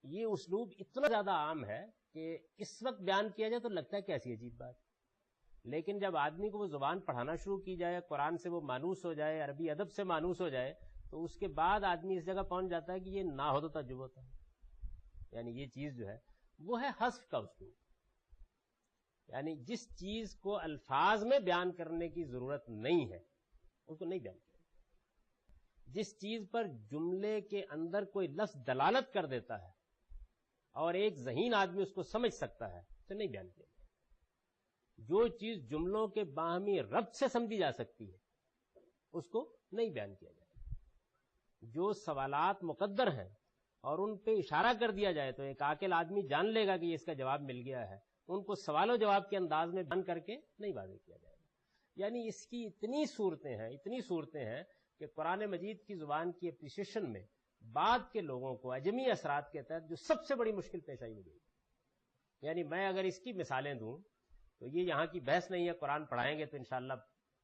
یہ اسلوب اتنا زیادہ عام ہے کہ اس وقت بیان کیا جائے تو لگتا ہے کہ ایسی عجیب بات، لیکن جب آدمی کو وہ زبان پڑھانا شروع کی جائے، قرآن سے وہ مانوس ہو جائے، عربی ادب سے مانوس ہو جائے، تو اس کے بعد آدمی اس جگہ پہنچ جاتا ہے کہ یہ نہ ہو تو تعجب ہوتا ہے. یعنی یہ چیز جو ہے وہ ہے حذف کا اسلوب. یعنی جس چیز کو الفاظ میں بیان کرنے کی ضرورت نہیں ہے اس کو نہیں بیان کیا. جس چیز پر جملے کے اندر کوئی لفظ دلالت کر دیتا ہے اور ایک ذہین آدمی اس کو سمجھ سکتا ہے اسے نہیں بیان کیا. جو چیز جملوں کے باہمی ربط سے سمجھی جا سکتی ہے اس کو نہیں بیان کیا جائے. جو سوالات مقدر ہیں اور ان پہ اشارہ کر دیا جائے تو ایک عاقل آدمی جان لے گا کہ یہ اس کا جواب مل گیا ہے، ان کو سوال و جواب کے انداز میں بیان کر کے نہیں واضح کیا جائے گا. یعنی اس کی اتنی صورتیں ہیں کہ قرآن مجید کی زبان کی اپریسیشن میں بعد کے لوگوں کو اجمی اثرات کے تحت جو سب سے بڑی مشکل پیش آئی ہوئی. یعنی میں اگر اس کی مثالیں دوں تو یہ یہاں کی بحث نہیں ہے، قرآن پڑھائیں گے تو انشاءاللہ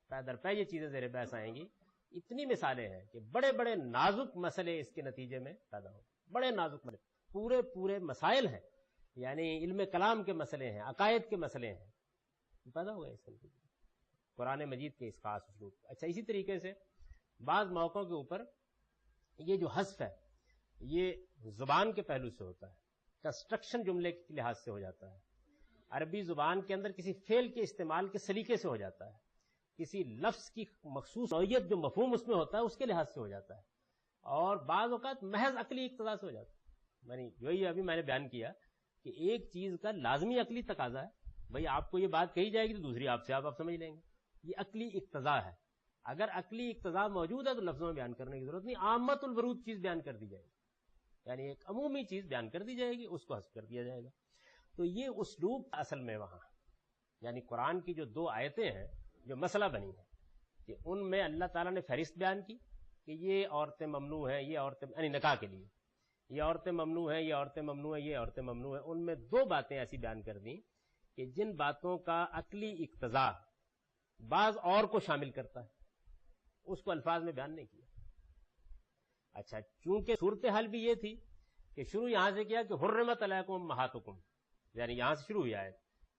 پے در پے یہ چیزیں زیر بحث آئیں گی. اتنی مثالیں ہیں کہ بڑے بڑے نازک مسئلے اس کے نتیجے میں پیدا ہو، بڑے نازک مسئلے، پورے مسائل ہیں، یعنی علم کلام کے مسئلے ہیں، عقائد کے مسئلے ہیں، پیدا ہو گئے اس کے نتیجے میں قرآن مجید کے اس خاص اسلوب. اچھا، اسی طریقے سے بعض موقعوں کے اوپر یہ جو حذف ہے یہ زبان کے پہلو سے ہوتا ہے، کنسٹرکشن جملے کے لحاظ سے ہو جاتا ہے، عربی زبان کے اندر کسی فعل کے استعمال کے سلیقے سے ہو جاتا ہے، کسی لفظ کی مخصوص نوعیت جو مفہوم اس میں ہوتا ہے اس کے لحاظ سے ہو جاتا ہے، اور بعض اوقات محض عقلی اقتضا سے ہو جاتا ہے. یعنی یہی ابھی میں نے بیان کیا کہ ایک چیز کا لازمی عقلی تقاضا ہے، بھئی آپ کو یہ بات کہی جائے گی تو دوسری آپ سے آپ سمجھ لیں گے، یہ عقلی اقتضا ہے. اگر عقلی اقتضا موجود ہے تو لفظوں میں بیان کرنے کی ضرورت نہیں، عامت الورود چیز بیان کر دی جائے گی، یعنی ایک عمومی چیز بیان کر دی جائے گی، اس کو حذف کر دیا جائے گا. تو یہ اسلوب اصل میں وہاں، یعنی قرآن کی جو 2 آیتیں ہیں جو مسئلہ بنی ہیں کہ ان میں اللہ تعالیٰ نے فہرست بیان کی کہ یہ عورتیں ممنوع ہیں، یہ عورتیں یعنی نکاح کے لیے یہ عورتیں ممنوع ہیں، یہ عورتیں ممنوع ہیں، یہ عورتیں ممنوع ہیں. ان میں 2 باتیں ایسی بیان کر دیں کہ جن باتوں کا عقلی اقتضا بعض اور کو شامل کرتا ہے، اس کو الفاظ میں بیان نہیں کیا. اچھا، چونکہ صورتحال بھی یہ تھی کہ شروع یہاں سے کیا کہ حرمت علیکم امہاتکم، یعنی یہاں سے شروع ہوئی آیت،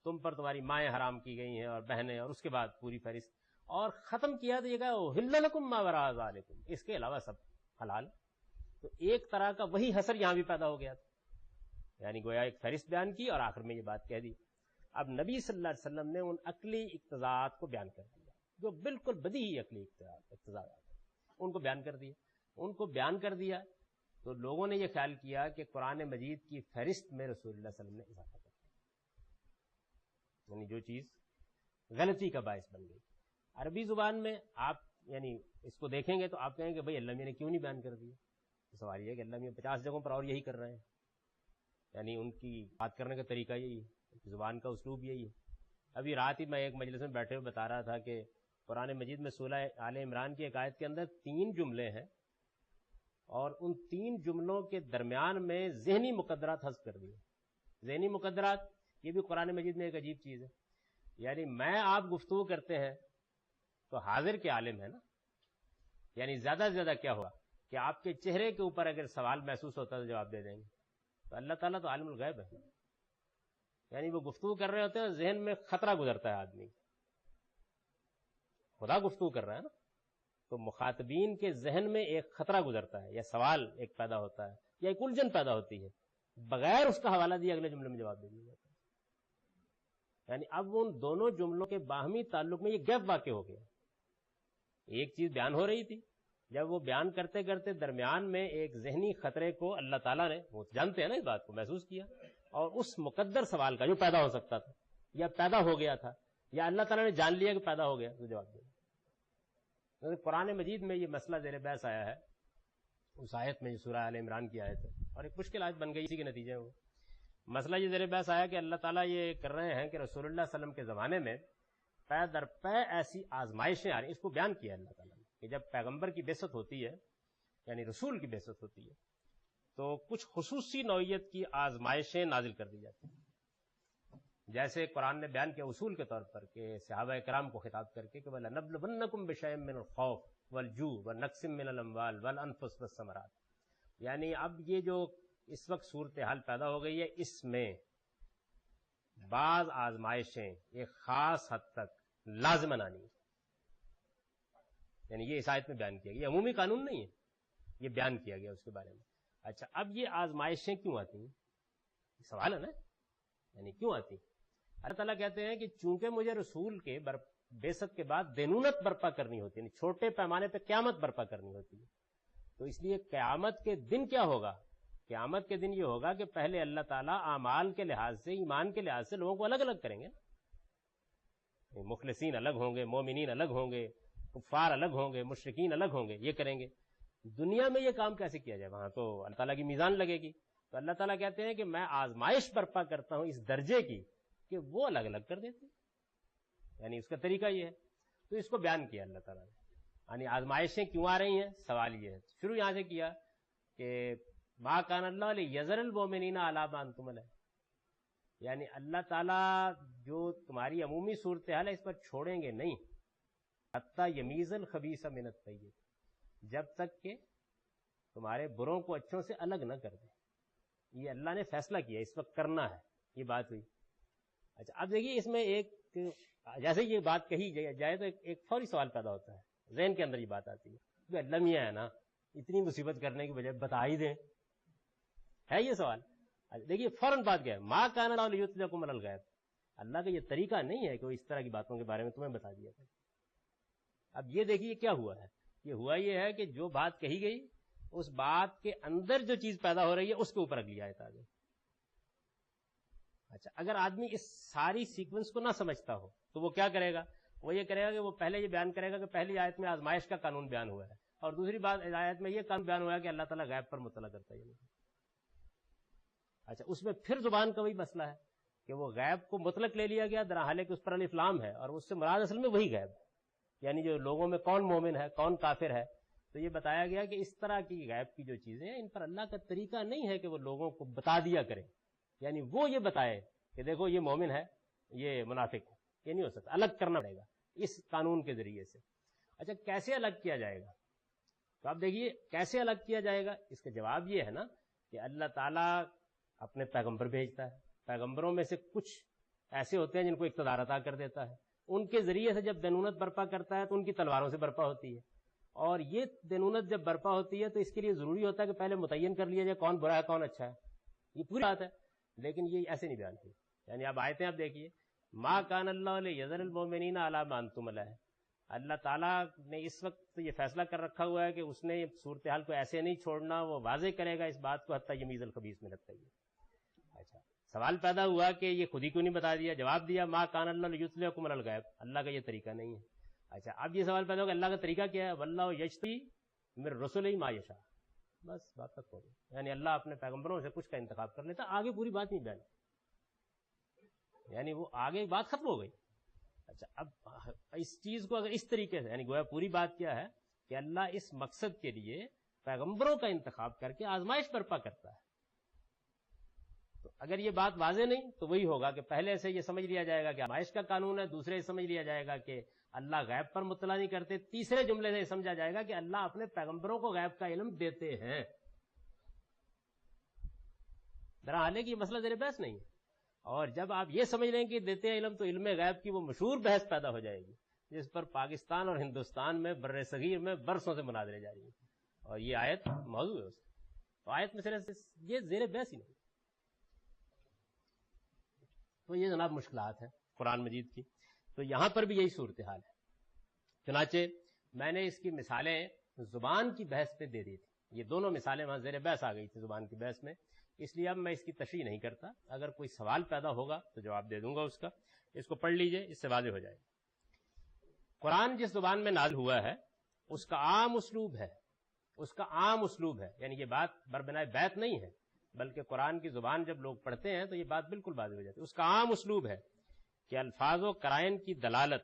تم پر تمہاری مائیں حرام کی گئی ہیں اور بہنیں، اور اس کے بعد پوری فہرست، اور ختم کیا تو یہ کہا احل لکم ما وراء ذالکم، اس کے علاوہ سب حلال. تو ایک طرح کا وہی حسر یہاں بھی پیدا ہو گیا تھا، یعنی گویا ایک فہرست بیان کی اور آخر میں یہ بات کہہ دی. اب نبی صلی اللہ علیہ وسلم نے ان عقلی اقتضاءات کو بیان کر دیا جو بالکل بدیہی عقلی اقتضاءات ان کو بیان کر دیا. ان کو بیان کر دیا تو لوگوں نے یہ خیال کیا کہ قرآن مجید کی فہرست میں رسول اللہ صلی اللہ علیہ وسلم نے اضافہ کر دیا، یعنی جو چیز غلطی کا باعث بن گئی. عربی زبان میں آپ یعنی اس کو دیکھیں گے تو آپ کہیں گے بھائی اللہ میاں نے کیوں نہیں بیان کر دیا. سوال یہ ہے کہ اللہ میاں 50 جگہوں پر اور یہی کر رہے ہیں، یعنی ان کی بات کرنے کا طریقہ یہی ہے، زبان کا اسلوب یہی ہے. ابھی رات ہی میں ایک مجلس میں بیٹھے ہوئے بتا رہا تھا کہ قرآن مجید میں سورہ آل عمران کی ایک آیت کے اندر 3 جملے ہیں، اور ان 3 جملوں کے درمیان میں ذہنی مقدرات حذف کر دیے. ذہنی مقدرات یہ بھی قرآن مجید میں ایک عجیب چیز ہے. یعنی میں آپ گفتگو کرتے ہیں تو حاضر کے عالم ہے نا، یعنی زیادہ سے زیادہ کیا ہوا کہ آپ کے چہرے کے اوپر اگر سوال محسوس ہوتا ہے تو جواب دے دیں گے. تو اللہ تعالیٰ تو عالم الغیب ہے، یعنی وہ گفتگو کر رہے ہوتے ہیں، ذہن میں خطرہ گزرتا ہے آدمی، خدا گفتگو کر رہا ہے نا، تو مخاطبین کے ذہن میں ایک خطرہ گزرتا ہے یا سوال ایک پیدا ہوتا ہے یا ایک الجھن پیدا ہوتی ہے، بغیر اس کا حوالہ دیے اگلے جملے میں جواب دے دیا جاتا ہے. یعنی اب ان دونوں جملوں کے باہمی تعلق میں یہ گیپ واقع ہو گیا. ایک چیز بیان ہو رہی تھی، جب وہ بیان کرتے کرتے درمیان میں ایک ذہنی خطرے کو اللہ تعالیٰ نے، وہ جانتے ہیں نا اس بات کو، محسوس کیا، اور اس مقدر سوال کا جو پیدا ہو سکتا تھا یا پیدا ہو گیا تھا یا اللہ تعالیٰ نے جان لیا کہ پیدا ہو گیا، تو جواب دیا. قرآن مجید میں یہ مسئلہ زیر بحث آیا ہے اس آیت میں جو سورہ آل عمران کی آیت ہے، اور ایک مشکل آیت بن گئی اسی کے نتیجے میں. وہ مسئلہ یہ زیر بحث آیا کہ اللہ تعالیٰ یہ کر رہے ہیں کہ رسول اللہ صلی اللہ علیہ وسلم کے زمانے میں پے در پے ایسی آزمائشیں آ رہی ہیں. اس کو بیان کیا اللہ تعالیٰ نے کہ جب پیغمبر کی بعثت ہوتی ہے، یعنی رسول کی بعثت ہوتی ہے، تو کچھ خصوصی نوعیت کی آزمائشیں نازل کر دی جاتی ہیں. جیسے قرآن نے بیان کیا اصول کے طور پر کہ صحابہ کرام کو خطاب کر کے کہ وَلَنَبْلُوَنَّكُمْ بِشَيْءٍ مِّنَ الْخَوْفِ وَالْجُوعِ وَنَقْصٍ مِّنَ الْأَمْوَالِ وَالْأَنفُسِ وَالثَّمَرَاتِ. یعنی اب یہ جو اس وقت صورتحال پیدا ہو گئی ہے، اس میں بعض آزمائشیں ایک خاص حد تک لازماً آنی، یعنی یہ اس آیت میں بیان کیا گیا. یہ عمومی قانون نہیں ہے، یہ بیان کیا گیا اس کے بارے میں. اچھا، اب یہ آزمائشیں کیوں آتی ہیں؟ سوال ہے نا، یعنی کیوں آتی ہیں؟ اللہ تعالیٰ کہتے ہیں کہ چونکہ مجھے رسول کے بعثت کے بعد دینونت برپا کرنی ہوتی ہے، یعنی چھوٹے پیمانے پہ قیامت برپا کرنی ہوتی ہے، تو اس لیے قیامت کے دن کیا ہوگا؟ قیامت کے دن یہ ہوگا کہ پہلے اللہ تعالیٰ اعمال کے لحاظ سے، ایمان کے لحاظ سے لوگوں کو الگ الگ کریں گے. مخلصین الگ ہوں گے، مومنین الگ ہوں گے، کفار الگ ہوں گے، مشرکین الگ ہوں گے، یہ کریں گے. دنیا میں یہ کام کیسے کیا جائے؟ وہاں تو اللہ تعالیٰ کی میزان لگے گی. تو اللہ تعالیٰ کہتے ہیں کہ میں آزمائش برپا کرتا ہوں اس درجے کی کہ وہ الگ الگ کر دیتے ہیں، یعنی اس کا طریقہ یہ ہے. تو اس کو بیان کیا اللہ تعالیٰ نے، یعنی آزمائشیں کیوں آ رہی ہیں. سوال یہ ہے، شروع یہاں سے کیا کہ ما کان اللہ لیذر المؤمنین علی ما انتم علیہ، یعنی اللہ تعالیٰ جو تمہاری عمومی صورتحال ہے اس پر چھوڑیں گے نہیں، حتی یمیز الخبیث من الطیب، جب تک کہ تمہارے بروں کو اچھوں سے الگ نہ کر دیں. یہ اللہ نے فیصلہ کیا اس وقت کرنا ہے، یہ بات ہوئی. اچھا، اب دیکھیے اس میں ایک، جیسے یہ بات کہی جائے تو ایک فوری سوال پیدا ہوتا ہے، ذہن کے اندر یہ بات آتی ہے کہ اللہ میاں ہے نا، اتنی مصیبت کرنے کی بجائے بتا ہی دیں، ہے یہ سوال. دیکھیے فوراً بات کیا ہے، ما کان اللہ لیطلعکم علی الغیب، اللہ کا یہ طریقہ نہیں ہے کہ وہ اس طرح کی باتوں کے بارے میں تمہیں بتا دیا. اب یہ دیکھیے کیا ہوا ہے، یہ ہے کہ جو بات کہی گئی اس بات کے اندر جو چیز پیدا ہو رہی ہے اس کے اوپر اگلی آیت آ گئی. اچھا، اگر آدمی اس ساری سیکوینس کو نہ سمجھتا ہو تو وہ کیا کرے گا؟ وہ یہ کرے گا کہ وہ پہلے یہ بیان کرے گا کہ پہلی آیت میں آزمائش کا قانون بیان ہوا ہے، اور دوسری بات آیت میں یہ قانون بیان ہوا ہے کہ اللہ تعالیٰ غیب پر مطلع کرتا ہے. اچھا، اس میں پھر زبان کا وہی مسئلہ ہے کہ وہ غیب کو مطلق لے لیا گیا، درحالے کہ اس پر الف لام ہے، اور اس سے مراد اصل میں وہی غیب ہے، یعنی جو لوگوں میں کون مومن ہے کون کافر ہے. تو یہ بتایا گیا کہ اس طرح کی غیب کی جو چیزیں ہیں ان پر اللہ کا طریقہ نہیں ہے کہ وہ لوگوں کو بتا دیا کرے، یعنی وہ یہ بتائے کہ دیکھو یہ مومن ہے یہ منافق ہے، یہ نہیں ہو سکتا، الگ کرنا پڑے گا. اس قانون کے ذریعے سے. اچھا کیسے الگ کیا جائے گا؟ تو آپ دیکھیے کیسے الگ کیا جائے گا. اس کا جواب یہ ہے نا کہ اللہ تعالیٰ اپنے پیغمبر بھیجتا ہے. پیغمبروں میں سے کچھ ایسے ہوتے ہیں جن کو اقتدار عطا کر دیتا ہے. ان کے ذریعے سے جب دینونت برپا کرتا ہے تو ان کی تلواروں سے برپا ہوتی ہے. اور یہ دینونت جب برپا ہوتی ہے تو اس کے لیے ضروری ہوتا ہے کہ پہلے متعین کر لیا جائے کون برا ہے کون اچھا ہے. یہ پوری بات ہے. لیکن یہ ایسے نہیں بیان کی. یعنی اب آیتیں آپ دیکھیے, ما کان اللہ لیذر المؤمنین علی ما انتم علیہ. اللہ تعالیٰ نے اس وقت یہ فیصلہ کر رکھا ہوا ہے کہ اس نے صورتحال کو ایسے نہیں چھوڑنا, وہ واضح کرے گا اس بات کو حتیٰ یمیز الخبیث من الطیب. اچھا سوال پیدا ہوا کہ یہ خود ہی کیوں نہیں بتا دیا؟ جواب دیا ما کان اللہ لیطلعکم علی الغیب, اللہ کا یہ طریقہ نہیں ہے. اچھا اب یہ سوال پیدا ہوا کہ اللہ کا طریقہ کیا ہے؟ واللہ یجتبی من رسلہ ما یشاء. بس بات تک ہو گئی. یعنی اللہ اپنے پیغمبروں سے کچھ کا انتخاب کر لیتا, آگے پوری بات نہیں بیان, یعنی وہ آگے بات ختم ہو گئی. اچھا اب اس چیز کو اگر اس طریقے سے, یعنی گویا پوری بات کیا ہے کہ اللہ اس مقصد کے لیے پیغمبروں کا انتخاب کر کے آزمائش برپا کرتا ہے. تو اگر یہ بات واضح نہیں تو وہی ہوگا کہ پہلے سے یہ سمجھ لیا جائے گا کہ آزمائش کا قانون ہے, دوسرے سمجھ لیا جائے گا کہ اللہ غیب پر مطلع نہیں کرتے, تیسرے جملے سے یہ سمجھا جائے گا کہ اللہ اپنے پیغمبروں کو غیب کا علم دیتے ہیں. بہرحال ہے کہ یہ مسئلہ زیر بحث نہیں ہے. اور جب آپ یہ سمجھ لیں کہ دیتے ہیں علم تو علم غیب کی وہ مشہور بحث پیدا ہو جائے گی جس پر پاکستان اور ہندوستان میں بر صغیر میں برسوں سے مناظرے جاری ہیں, اور یہ آیت موضوع ہے اس کی. تو آیت میں صرف یہ زیر بحث ہی نہیں. تو یہ جناب مشکلات ہیں قرآن مجید کی. تو یہاں پر بھی یہی صورتحال ہے. چنانچہ میں نے اس کی مثالیں زبان کی بحث پہ دے دی تھی. یہ دونوں مثالیں وہاں زیر بحث آ گئی تھی زبان کی بحث میں, اس لیے اب میں اس کی تشریح نہیں کرتا. اگر کوئی سوال پیدا ہوگا تو جواب دے دوں گا اس کا. اس کو پڑھ لیجئے, اس سے واضح ہو جائے گا. قرآن جس زبان میں نازل ہوا ہے اس کا عام اسلوب ہے, اس کا عام اسلوب ہے. یعنی یہ بات بربنائے بیت نہیں ہے, بلکہ قرآن کی زبان جب لوگ پڑھتے ہیں تو یہ بات بالکل واضح ہو جاتی ہے. اس کا عام اسلوب ہے کہ الفاظ و قرائن کی دلالت,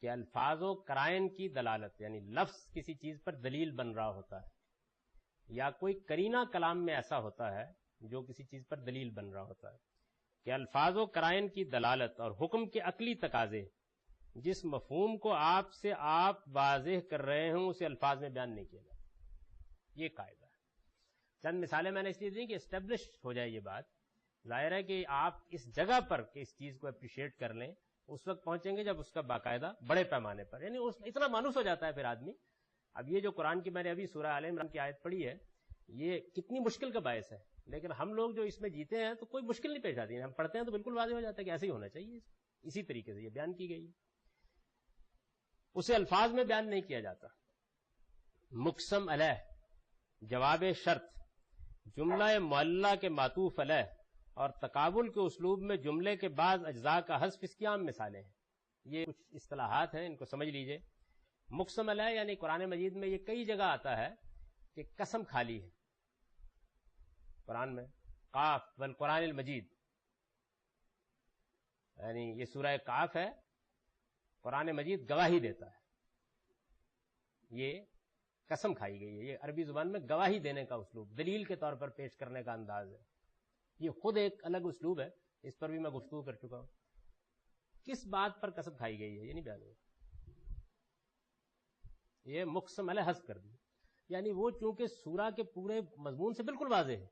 کہ الفاظ و قرائن کی دلالت یعنی لفظ کسی چیز پر دلیل بن رہا ہوتا ہے, یا کوئی قرینہ کلام میں ایسا ہوتا ہے جو کسی چیز پر دلیل بن رہا ہوتا ہے, کہ الفاظ و قرائن کی دلالت اور حکم کے عقلی تقاضے جس مفہوم کو آپ سے آپ واضح کر رہے ہوں اسے الفاظ میں بیان نہیں کیا جاتا. یہ قاعدہ ہے. چند مثالیں میں نے اس لیے دی کہ اسٹیبلش ہو جائے یہ بات. ظاہر ہے کہ آپ اس جگہ پر کہ اس چیز کو اپریشیٹ کر لیں اس وقت پہنچیں گے جب اس کا باقاعدہ بڑے پیمانے پر, یعنی اتنا مانوس ہو جاتا ہے پھر آدمی. اب یہ جو قرآن کی میں نے ابھی سورہ آل عمران کی آیت پڑھی ہے یہ کتنی مشکل کا باعث ہے, لیکن ہم لوگ جو اس میں جیتے ہیں تو کوئی مشکل نہیں پیش آتی ہے. ہم پڑھتے ہیں تو بالکل واضح ہو جاتا ہے کہ ایسے ہی ہونا چاہیے. اسی طریقے سے یہ بیان کی گئی ہے, اسے الفاظ میں بیان نہیں کیا جاتا. مقسم علیہ, جواب شرط, جملہ معلہ کے معطوف علیہ اور تقابل کے اسلوب میں جملے کے بعض اجزاء کا حذف اس کی عام مثالیں ہیں. یہ کچھ اصطلاحات ہیں, ان کو سمجھ لیجئے. مقسم علیہ یعنی قرآن مجید میں یہ کئی جگہ آتا ہے کہ قسم کھالی ہے قرآن میں. قاف والقرآن المجید, یعنی یہ سورہ قاف ہے, قرآن مجید گواہی دیتا ہے. یہ قسم کھائی گئی ہے. یہ عربی زبان میں گواہی دینے کا اسلوب, دلیل کے طور پر پیش کرنے کا انداز ہے. یہ خود ایک الگ اسلوب ہے, اس پر بھی میں گفتگو کر چکا ہوں. کس بات پر قسم کھائی گئی ہے یہ نہیں بیان ہوا. یہ مقسم علیہ حذف کر دی, یعنی وہ چونکہ سورہ کے پورے مضمون سے بالکل واضح ہے,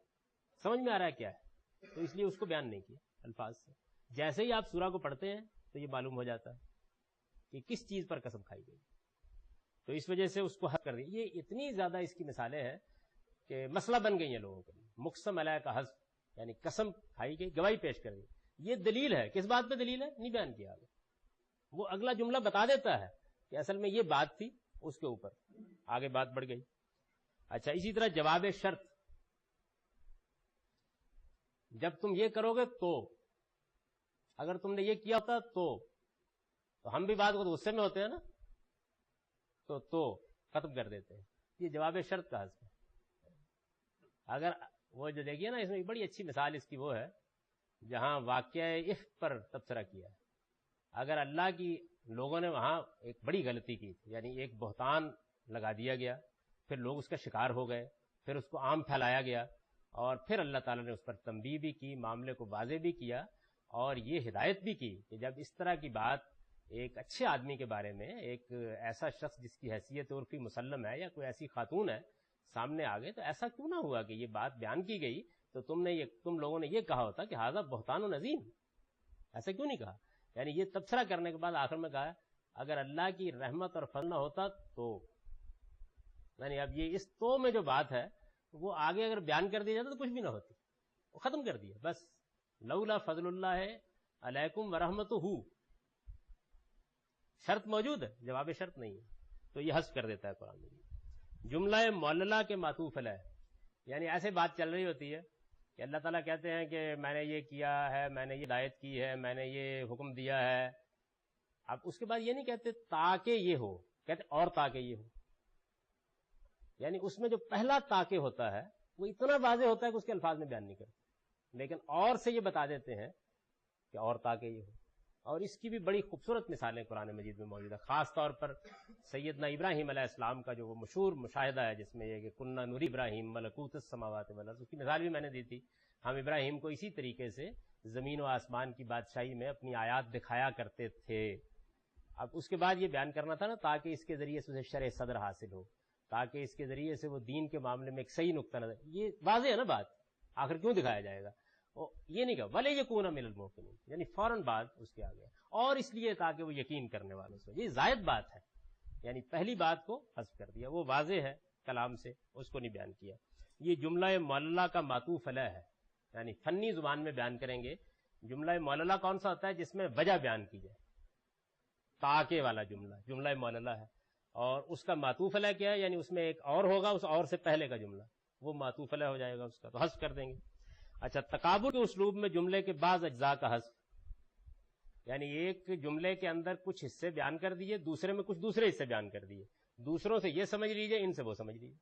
سمجھ میں آ رہا ہے کیا ہے, تو اس لیے اس کو بیان نہیں کیا الفاظ سے. جیسے ہی آپ سورہ کو پڑھتے ہیں تو یہ معلوم ہو جاتا ہے کہ کس چیز پر قسم کھائی گئی, تو اس وجہ سے اس کو حذف کر دیا. یہ اتنی زیادہ اس کی مثالیں ہیں کہ مسئلہ بن گئی ہیں لوگوں کے لیے. مقسم علیہ کا حذف یعنی قسم کھائی گئی, گواہی پیش کر دی. یہ دلیل ہے, کس بات پہ دلیل ہے نہیں بیان کیا. وہ اگلا جملہ بتا دیتا ہے کہ اصل میں یہ بات تھی, اس کے اوپر آگے بات بڑھ گئی. اچھا اسی طرح جواب شرط, جب تم یہ کرو گے تو, اگر تم نے یہ کیا ہوتا تو ہم بھی بات کو تو غصے میں ہوتے ہیں نا, تو ختم کر دیتے ہیں. یہ جواب شرط کا حذف ہے. اگر وہ جو دیکھیے نا اس میں بڑی اچھی مثال اس کی وہ ہے جہاں واقعہ افک پر تبصرہ کیا ہے. اگر اللہ کی لوگوں نے وہاں ایک بڑی غلطی کی تھی, یعنی ایک بہتان لگا دیا گیا, پھر لوگ اس کا شکار ہو گئے, پھر اس کو عام پھیلایا گیا, اور پھر اللہ تعالیٰ نے اس پر تنبیہ بھی کی, معاملے کو واضح بھی کیا, اور یہ ہدایت بھی کی کہ جب اس طرح کی بات ایک اچھے آدمی کے بارے میں، ایک ایسا شخص جس کی حیثیت عرفی مسلم ہے، یا کوئی ایسی خاتون ہے سامنے آ گئے، تو ایسا کیوں نہ ہوا کہ یہ بات بیان کی گئی تو تم لوگوں نے یہ کہا ہوتا کہ ھذا بہتان و عظیم. ایسا کیوں نہیں کہا؟ یعنی یہ تبصرہ کرنے کے بعد آخر میں کہا اگر اللہ کی رحمت اور فضل نہ ہوتا تو، یعنی اب یہ اس تو میں جو بات ہے وہ آگے اگر بیان کر دیا جاتا تو کچھ بھی نہ ہوتی، وہ ختم کر دیا بس. لولا فضل اللہ علیکم ورحمتہ، شرط موجود ہے، جواب شرط نہیں ہے، تو یہ حذف کر دیتا ہے قرآن میں. جملہ معللہ کے معطوف علیہ، یعنی ایسے بات چل رہی ہوتی ہے کہ اللہ تعالیٰ کہتے ہیں کہ میں نے یہ کیا ہے، میں نے یہ ہدایت کی ہے، میں نے یہ حکم دیا ہے. اب اس کے بعد یہ نہیں کہتے تاکہ یہ ہو، کہتے اور تاکہ یہ ہو. یعنی اس میں جو پہلا تاکہ ہوتا ہے وہ اتنا واضح ہوتا ہے کہ اس کے الفاظ میں بیان نہیں کرتے، لیکن اور سے یہ بتا دیتے ہیں کہ اور تاکہ یہ ہو. اور اس کی بھی بڑی خوبصورت مثالیں قرآن مجید میں موجود ہے، خاص طور پر سیدنا ابراہیم علیہ السلام کا جو وہ مشہور مشاہدہ ہے جس میں یہ کہ کنہ نوری ابراہیم ملکوت السماوات والارض، اس کی مثال بھی میں نے دی تھی. ہم ابراہیم کو اسی طریقے سے زمین و آسمان کی بادشاہی میں اپنی آیات دکھایا کرتے تھے. اب اس کے بعد یہ بیان کرنا تھا نا تاکہ اس کے ذریعے سے اسے شرح صدر حاصل ہو، تاکہ اس کے ذریعے سے وہ دین کے معاملے میں ایک صحیح نقطہ نظر. یہ واضح ہے نا بات، آخر کیوں دکھایا جائے گا؟ یہ نہیں کہا وَلَا يَكُونَ مِنَ الْمُوقِنِينَ، یعنی فوراً بعد اس کے آگے اور اس لیے تاکہ وہ یقین کرنے والوں سے. یہ زائد بات ہے، یعنی پہلی بات کو حذف کر دیا، وہ واضح ہے کلام سے، اس کو نہیں بیان کیا. یہ جملہ معللہ کا معطوف علیہ ہے، یعنی فنی زبان میں بیان کریں گے جملہ معللہ کون سا ہوتا ہے جس میں وجہ بیان کی جائے. تاکہ والا جملہ معللہ ہے، اور اس کا معطوف علیہ کیا ہے؟ یعنی اس میں ایک اور ہوگا، اس اور سے پہلے کا جملہ وہ معطوف علیہ ہو جائے گا، اس کا تو حذف کر دیں گے. اچھا، تکابر کے اسلوب میں جملے کے بعض اجزاء کا حذف، یعنی ایک جملے کے اندر کچھ حصے بیان کر دیے، دوسرے میں کچھ دوسرے حصے بیان کر دیے، دوسروں سے یہ سمجھ لیجئے، ان سے وہ سمجھ لیجئے.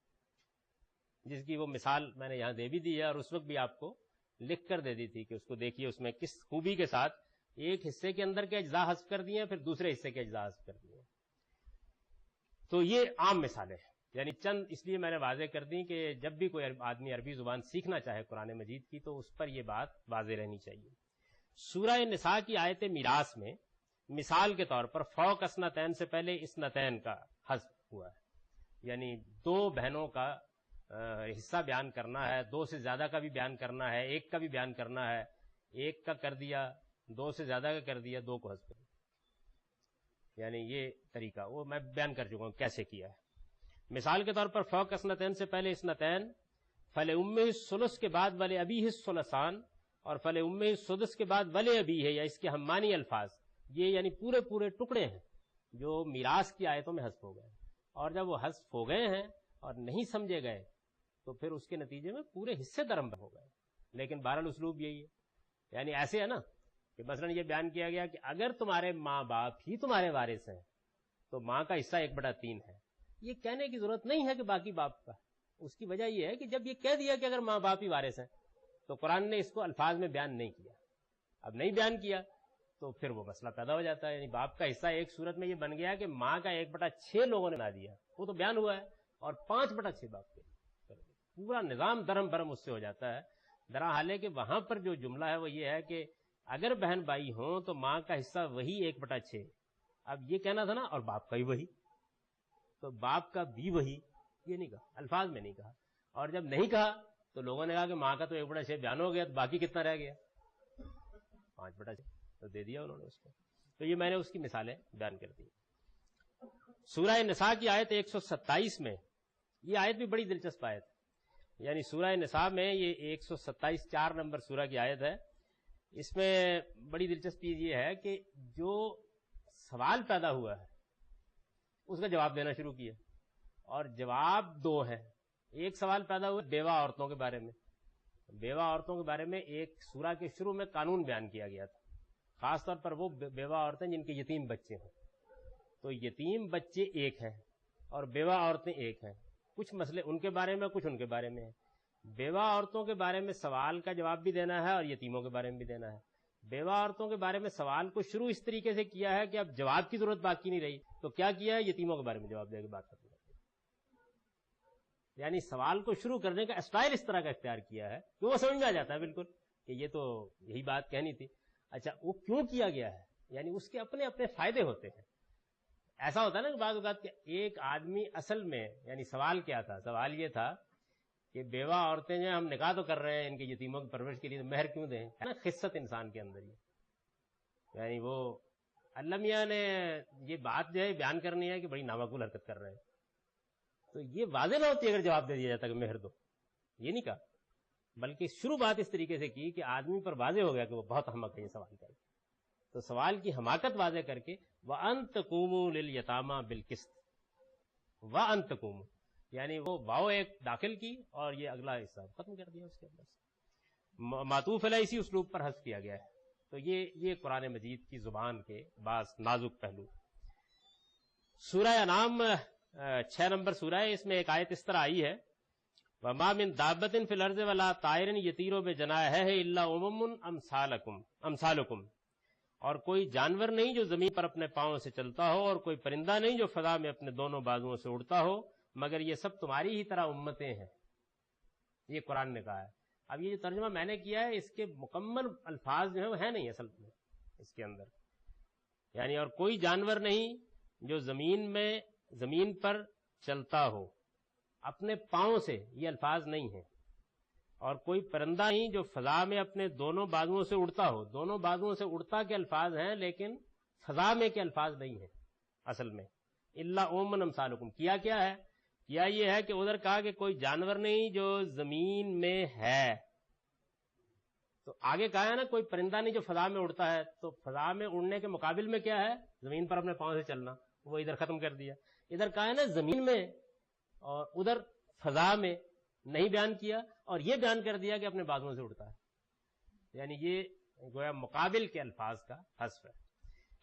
جس کی وہ مثال میں نے یہاں دے بھی دی ہے، اور اس وقت بھی آپ کو لکھ کر دے دی تھی کہ اس کو دیکھیے اس میں کس خوبی کے ساتھ ایک حصے کے اندر کے اجزاء حذف کر دیے، پھر دوسرے حصے کے اجزاء حذف کر دیے. تو یہ عام مثالیں ہیں، یعنی چند اس لیے میں نے واضح کر دی کہ جب بھی کوئی آدمی عربی زبان سیکھنا چاہے قرآن مجید کی تو اس پر یہ بات واضح رہنی چاہیے. سورہ نساء کی آیت میراث میں مثال کے طور پر فوق اثنتین سے پہلے اثنتین کا حذف ہوا ہے، یعنی دو بہنوں کا حصہ بیان کرنا ہے، دو سے زیادہ کا بھی بیان کرنا ہے، ایک کا بھی بیان کرنا ہے، ایک کا کر دیا، دو سے زیادہ کا کر دیا، دو کو حذف کر دیا. یعنی یہ طریقہ وہ میں بیان کر چکا ہوں کیسے کیا ہے. مثال کے طور پر فوق اثنتین سے پہلے اثنتین، فلأمہ الثلث کے بعد ولأبیہ الثلثان، اور فلأمہ السدس کے بعد ولأبیہ، یا اس کے ہمانی الفاظ، یہ یعنی پورے پورے ٹکڑے ہیں جو میراث کی آیتوں میں حذف ہو گئے. اور جب وہ حذف ہو گئے ہیں اور نہیں سمجھے گئے تو پھر اس کے نتیجے میں پورے حصے درہم ہو گئے. لیکن بہرحال اسلوب یہی ہے، یعنی ایسے ہے نا کہ مثلا یہ بیان کیا گیا کہ اگر تمہارے ماں باپ ہی تمہارے وارث ہیں تو ماں کا حصہ 1/3 ہے. یہ کہنے کی ضرورت نہیں ہے کہ باقی باپ کا، اس کی وجہ یہ ہے کہ جب یہ کہہ دیا کہ اگر ماں باپ ہی وارث ہیں تو قرآن نے اس کو الفاظ میں بیان نہیں کیا. اب نہیں بیان کیا تو پھر وہ مسئلہ پیدا ہو جاتا ہے، یعنی باپ کا حصہ ایک صورت میں یہ بن گیا کہ ماں کا 1/6 لوگوں نے بنا دیا، وہ تو بیان ہوا ہے، اور 5/6 باپ کے، پورا نظام درہم برہم اس سے ہو جاتا ہے. درحال کہ وہاں پر جو جملہ ہے وہ یہ ہے کہ اگر بہن بھائی ہوں تو ماں کا حصہ وہی 1/6. اب یہ کہنا تھا نا اور باپ کا ہی وہی، تو باپ کا بھی وہی، یہ نہیں کہا، الفاظ میں نہیں کہا. اور جب نہیں کہا تو لوگوں نے کہا کہ ماں کا تو 1/6 بیان ہو گیا، تو باقی کتنا رہ گیا؟ 5/6، تو دے دیا انہوں نے اس کو. تو یہ میں نے اس کی مثالیں بیان کر دی. سورہ نساء کی آیت 127 میں، یہ آیت بھی بڑی دلچسپ آیت ہے، یعنی سورہ نساء میں یہ 127 4 نمبر سورہ کی آیت ہے. اس میں بڑی دلچسپ چیز یہ ہے کہ جو سوال پیدا ہوا ہے اس کا جواب دینا شروع کیا، اور جواب دو ہیں. ایک سوال پیدا ہوا بیوہ عورتوں کے بارے میں. بیوہ عورتوں کے بارے میں ایک سورہ کے شروع میں قانون بیان کیا گیا تھا، خاص طور پر وہ بیوہ عورتیں جن کے یتیم بچے ہوں. تو یتیم بچے ایک ہیں اور بیوہ عورتیں ایک ہیں. کچھ مسئلے ان کے بارے میں، کچھ ان کے بارے میں ہیں. بیوہ عورتوں کے بارے میں سوال کا جواب بھی دینا ہے اور یتیموں کے بارے میں بھی دینا ہے. بیوہ عورتوں کے بارے میں سوال کو شروع اس طریقے سے کیا ہے کہ اب جواب کی ضرورت باقی نہیں رہی، تو کیا کیا ہے؟ یتیموں کے بارے میں جواب دے کے بات ختم کر دی. یعنی سوال کو شروع کرنے کا اسٹائل اس طرح کا اختیار کیا ہے کہ وہ سمجھ میں آ جاتا ہے بالکل کہ یہ تو یہی بات کہنی تھی. اچھا، وہ کیوں کیا گیا ہے؟ یعنی اس کے اپنے اپنے فائدے ہوتے ہیں. ایسا ہوتا ہے نا کہ بعض اوقات کہ ایک آدمی اصل میں, یعنی سوال کیا تھا, سوال یہ تھا کہ بیوہ عورتیں جو ہم نکاح تو کر رہے ہیں ان کے یتیموں کی پرورش کے لیے, تو مہر کیوں دیں؟ ہے نا خست انسان کے اندر یہ, یعنی وہ اللہ میاں نے یہ بات جو ہے بیان کرنی ہے کہ بڑی نامعقول حرکت کر رہے ہیں, تو یہ واضح نہ ہوتی اگر جواب دے دیا جاتا کہ مہر دو, یہ نہیں کہا, بلکہ شروع بات اس طریقے سے کی کہ آدمی پر واضح ہو گیا کہ وہ بہت احمق ہے یہ سوال کر کے, تو سوال کی حماقت واضح کر کے وَأَن تَقُومُوا لِلْيَتَامَى بِالْقِسْطِ, وَأَن تَقُومُوا, یعنی وہ واو ایک داخل کی اور یہ اگلا حصہ ختم کر دیا اس کے اندر سے, معطوف علیہ اسی اسلوب پر حذف کیا گیا ہے. تو یہ قرآن مجید کی زبان کے بعض نازک پہلو. سورہ انعام 6 نمبر سورہ ہے, اس میں ایک آیت اس طرح آئی ہے وَمَا مِن دَابَّةٍ فِي الْأَرْضِ وَلَا طَائِرٍ يَطِيرُ بِجَنَاحِهِ إِلَّا أُمَمٌ أَمْثَالُكُمْ, اور کوئی جانور نہیں جو زمین پر اپنے پاؤں سے چلتا ہو, اور کوئی پرندہ نہیں جو فضا میں اپنے دونوں بازوؤں سے اڑتا ہو, مگر یہ سب تمہاری ہی طرح امتیں ہیں. یہ قرآن نے کہا ہے. اب یہ جو ترجمہ میں نے کیا ہے اس کے مکمل الفاظ جو ہیں وہ ہیں نہیں اصل میں اس کے اندر, یعنی اور کوئی جانور نہیں جو زمین پر چلتا ہو اپنے پاؤں سے, یہ الفاظ نہیں ہیں, اور کوئی پرندہ نہیں جو فضا میں اپنے دونوں بازوؤں سے اڑتا ہو. دونوں بازوؤں سے اڑتا کے الفاظ ہیں لیکن فضا میں کے الفاظ نہیں ہیں اصل میں. الا اومن امثالکم, کیا ہے, کیا یہ ہے کہ ادھر کہا کہ کوئی جانور نہیں جو زمین میں ہے, تو آگے کہا ہے نا کوئی پرندہ نہیں جو فضا میں اڑتا ہے, تو فضا میں اڑنے کے مقابل میں کیا ہے, زمین پر اپنے پاؤں سے چلنا, وہ ادھر ختم کر دیا. ادھر کہا ہے نا زمین میں, اور ادھر فضا میں نہیں بیان کیا, اور یہ بیان کر دیا کہ اپنے بازوؤں سے اڑتا ہے. یعنی یہ گویا مقابل کے الفاظ کا حذف ہے.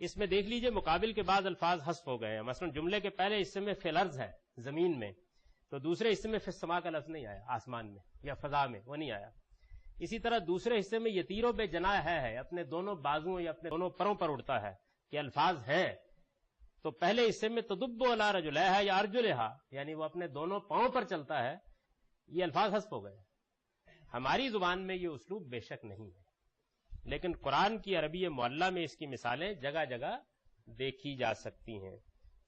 اس میں دیکھ لیجئے مقابل کے بعد الفاظ حذف ہو گئے ہیں. مثلا جملے کے پہلے حصے میں فی الارض ہے زمین میں, تو دوسرے حصے میں فی السماء کا لفظ نہیں آیا, آسمان میں یا فضا میں, وہ نہیں آیا. اسی طرح دوسرے حصے میں یطیرو بے جناح ہے, اپنے دونوں بازوؤں یا اپنے دونوں پروں پر اڑتا ہے, کہ الفاظ ہیں. تو پہلے حصے میں تدب علی رجلہا یا ارجلہا, یعنی وہ اپنے دونوں پاؤں پر چلتا ہے, یہ الفاظ حذف ہو گئے. ہماری زبان میں یہ اسلوب بے شک نہیں ہے, لیکن قرآن کی عربی معلّہ میں اس کی مثالیں جگہ جگہ دیکھی جا سکتی ہیں.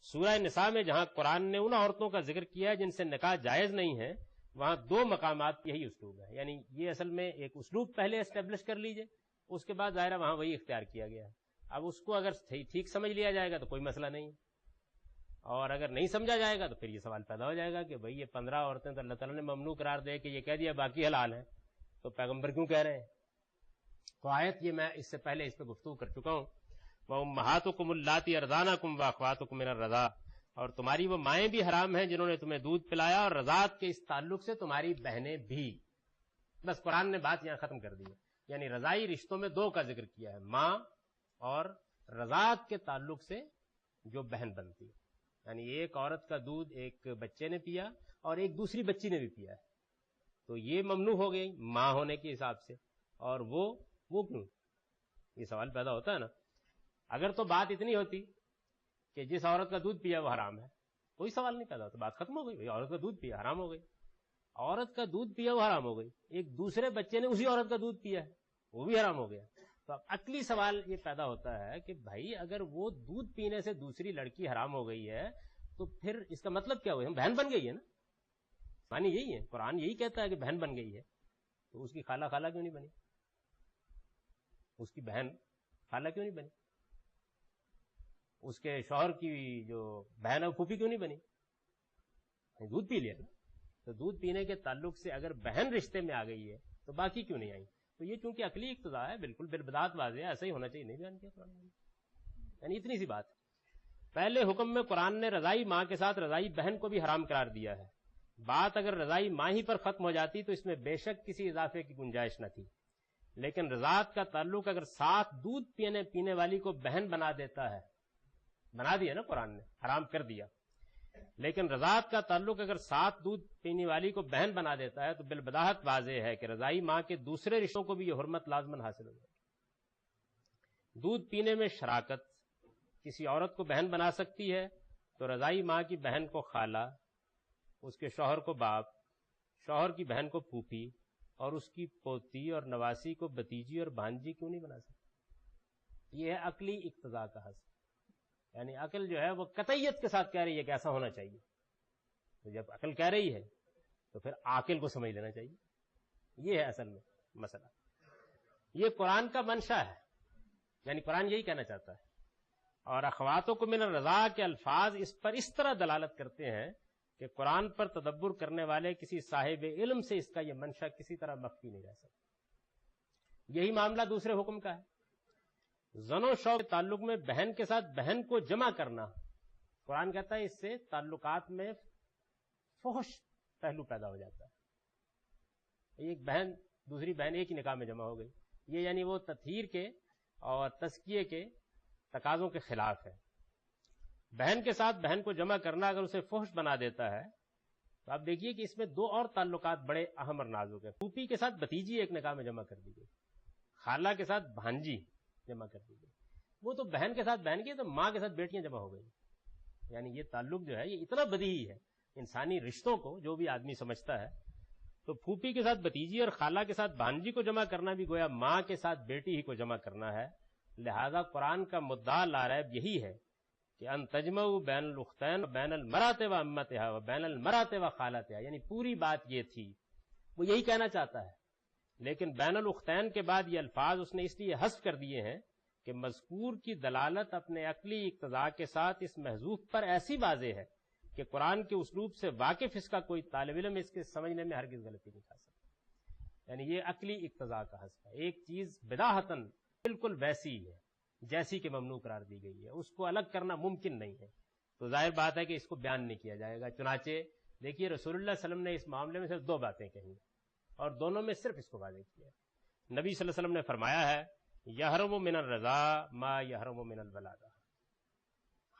سورہ نساء میں جہاں قرآن نے ان عورتوں کا ذکر کیا ہے جن سے نکاح جائز نہیں ہے, وہاں 2 مقامات یہی اسلوب ہے. یعنی یہ اصل میں ایک اسلوب پہلے اسٹیبلش کر لیجئے, اس کے بعد ظاہرہ وہاں وہی اختیار کیا گیا ہے. اب اس کو اگر ٹھیک سمجھ لیا جائے گا تو کوئی مسئلہ نہیں, اور اگر نہیں سمجھا جائے گا تو پھر یہ سوال پیدا ہو جائے گا کہ بھئی یہ 15 عورتیں تو اللہ تعالیٰ نے ممنوع قرار دے کہ یہ کہہ دیا باقی حلال ہیں, تو پیغمبر کیوں کہہ رہے ہیں؟ تو آیت یہ میں اس سے پہلے اس پہ گفتگو کر چکا ہوں. وَأُمَّهَاتُكُمُ اللَّاتِي أَرْضَعْنَكُمْ وَأَخَوَاتُكُم مِّنَ الرَّضَاعِ, اور تمہاری وہ مائیں بھی حرام ہیں جنہوں نے تمہیں دودھ پلایا, اور رضاعت کے اس تعلق سے تمہاری بہنیں بھی. بس قرآن نے بات یہاں ختم کر دی ہے. یعنی رضاعی رشتوں میں 2 کا ذکر کیا ہے, ماں اور رضاعت کے تعلق سے جو بہن بنتی. یعنی ایک عورت کا دودھ ایک بچے نے پیا اور ایک دوسری بچی نے بھی پیا ہے, تو یہ ممنوع ہو گئی ماں ہونے کے حساب سے. اور وہ کیوں, یہ سوال پیدا ہوتا ہے نا. اگر تو بات اتنی ہوتی کہ جس عورت کا دودھ پیا وہ حرام ہے, کوئی سوال نہیں پیدا ہوتا, بات ختم ہو گئی. عورت کا دودھ پیا حرام ہو گئی, عورت کا دودھ پیا وہ حرام ہو گئی. ایک دوسرے بچے نے اسی عورت کا دودھ پیا ہے, وہ بھی حرام ہو گیا. تو اب عقلی سوال یہ پیدا ہوتا ہے کہ بھائی اگر وہ دودھ پینے سے دوسری لڑکی حرام ہو گئی ہے تو پھر اس کا مطلب کیا ہوا؟ بہن بن گئی ہے نا. معنی یہی ہے, قرآن یہی کہتا ہے کہ بہن بن گئی ہے, تو اس کی خالہ کیوں نہیں بنی؟ اس کی بہن خالہ کیوں نہیں بنی؟ اس کے شوہر کی جو بہن ہے پھوپھی کیوں نہیں بنی؟ دودھ پی لیا نا. تو دودھ پینے کے تعلق سے اگر بہن رشتے میں آ گئی ہے تو باقی کیوں نہیں آئی؟ تو یہ چونکہ عقلی اقتضاء ہے, بالکل بالبداہت واضح ہے, ایسا ہی ہونا چاہیے, نہیں بیان کیا قرآن نے. یعنی اتنی سی بات. پہلے حکم میں قرآن نے رضائی ماں کے ساتھ رضائی بہن کو بھی حرام قرار دیا ہے. بات اگر رضائی ماں ہی پر ختم ہو جاتی تو اس میں بے شک کسی اضافے کی گنجائش نہ تھی, لیکن رضاعت کا تعلق اگر ساتھ دودھ پینے والی کو بہن بنا دیتا ہے, بنا دیا نا قرآن نے, حرام کر دیا, لیکن رضاعت کا تعلق اگر ساتھ دودھ پینے والی کو بہن بنا دیتا ہے تو بالبداہت واضح ہے کہ رضائی ماں کے دوسرے رشتوں کو بھی یہ حرمت لازماً حاصل ہو جائے. دودھ پینے میں شراکت کسی عورت کو بہن بنا سکتی ہے, تو رضائی ماں کی بہن کو خالہ, اس کے شوہر کو باپ, شوہر کی بہن کو پھوپھی, اور اس کی پوتی اور نواسی کو بتیجی اور بھانجی کیوں نہیں بنا سکتی؟ یہ ہے عقلی اقتضاء کا حسب. یعنی عقل جو ہے وہ قطعیت کے ساتھ کہہ رہی ہے کہ ایسا ہونا چاہیے. تو جب عقل کہہ رہی ہے تو پھر عاقل کو سمجھ لینا چاہیے. یہ ہے اصل میں مسئلہ. یہ قرآن کا منشا ہے، یعنی قرآن یہی کہنا چاہتا ہے. اور اخواتکم من الرضاع کے الفاظ اس پر اس طرح دلالت کرتے ہیں کہ قرآن پر تدبر کرنے والے کسی صاحب علم سے اس کا یہ منشا کسی طرح مخفی نہیں رہ سکتا. یہی معاملہ دوسرے حکم کا ہے. زن و شوق کے تعلق میں بہن کے ساتھ بہن کو جمع کرنا، قرآن کہتا ہے اس سے تعلقات میں فحش پہلو پیدا ہو جاتا ہے. ایک بہن دوسری بہن ایک ہی نکاح میں جمع ہو گئی، یہ یعنی وہ تطہیر کے اور تزکیے کے تقاضوں کے خلاف ہے. بہن کے ساتھ بہن کو جمع کرنا اگر اسے فحش بنا دیتا ہے تو آپ دیکھیے کہ اس میں دو اور تعلقات بڑے اہم اور نازک ہیں. پھوپھی کے ساتھ بھتیجی ایک نکاح میں جمع کر دی گئی، خالہ کے ساتھ بھانجی جمع کر دی گئی. وہ تو بہن کے ساتھ بہن کی، تو ماں کے ساتھ بیٹیاں جمع ہو گئی. یعنی یہ تعلق جو ہے یہ اتنا بدیہی ہے انسانی رشتوں کو جو بھی آدمی سمجھتا ہے. تو پھوپھی کے ساتھ بھتیجی اور خالہ کے ساتھ بھانجی کو جمع کرنا بھی گویا ماں کے ساتھ بیٹی ہی کو جمع کرنا ہے. لہذا قرآن کا مدعا لا ریب یہی ہے کہ ان تجمعوا بین الاختین بین المرأۃ و امتھا و بین المرأۃ و خالتھا، یعنی پوری بات یہ تھی، وہ یہی کہنا چاہتا ہے. لیکن بین الاختین کے بعد یہ الفاظ اس نے اس لیے حذف کر دیے ہیں کہ مذکور کی دلالت اپنے عقلی اقتضاء کے ساتھ اس محذوف پر ایسی واضح ہے کہ قرآن کے اسلوب سے واقف اس کا کوئی طالب علم اس کے سمجھنے میں ہرگز غلطی نہیں کھا سکتا. یعنی یہ عقلی اقتضاء کا حذف ہے. ایک چیز بداہتاً بالکل ویسی ہے جیسی کہ ممنوع قرار دی گئی ہے، اس کو الگ کرنا ممکن نہیں ہے. تو ظاہر بات ہے کہ اس کو بیان نہیں کیا جائے گا. چنانچہ دیکھیے رسول اللہ صلی اللہ علیہ وسلم نے اس معاملے میں صرف دو باتیں کہی اور دونوں میں صرف اس کو واضح کیا. نبی صلی اللہ علیہ وسلم نے فرمایا ہے یحرم من الرضاع ما یحرم من الولادہ،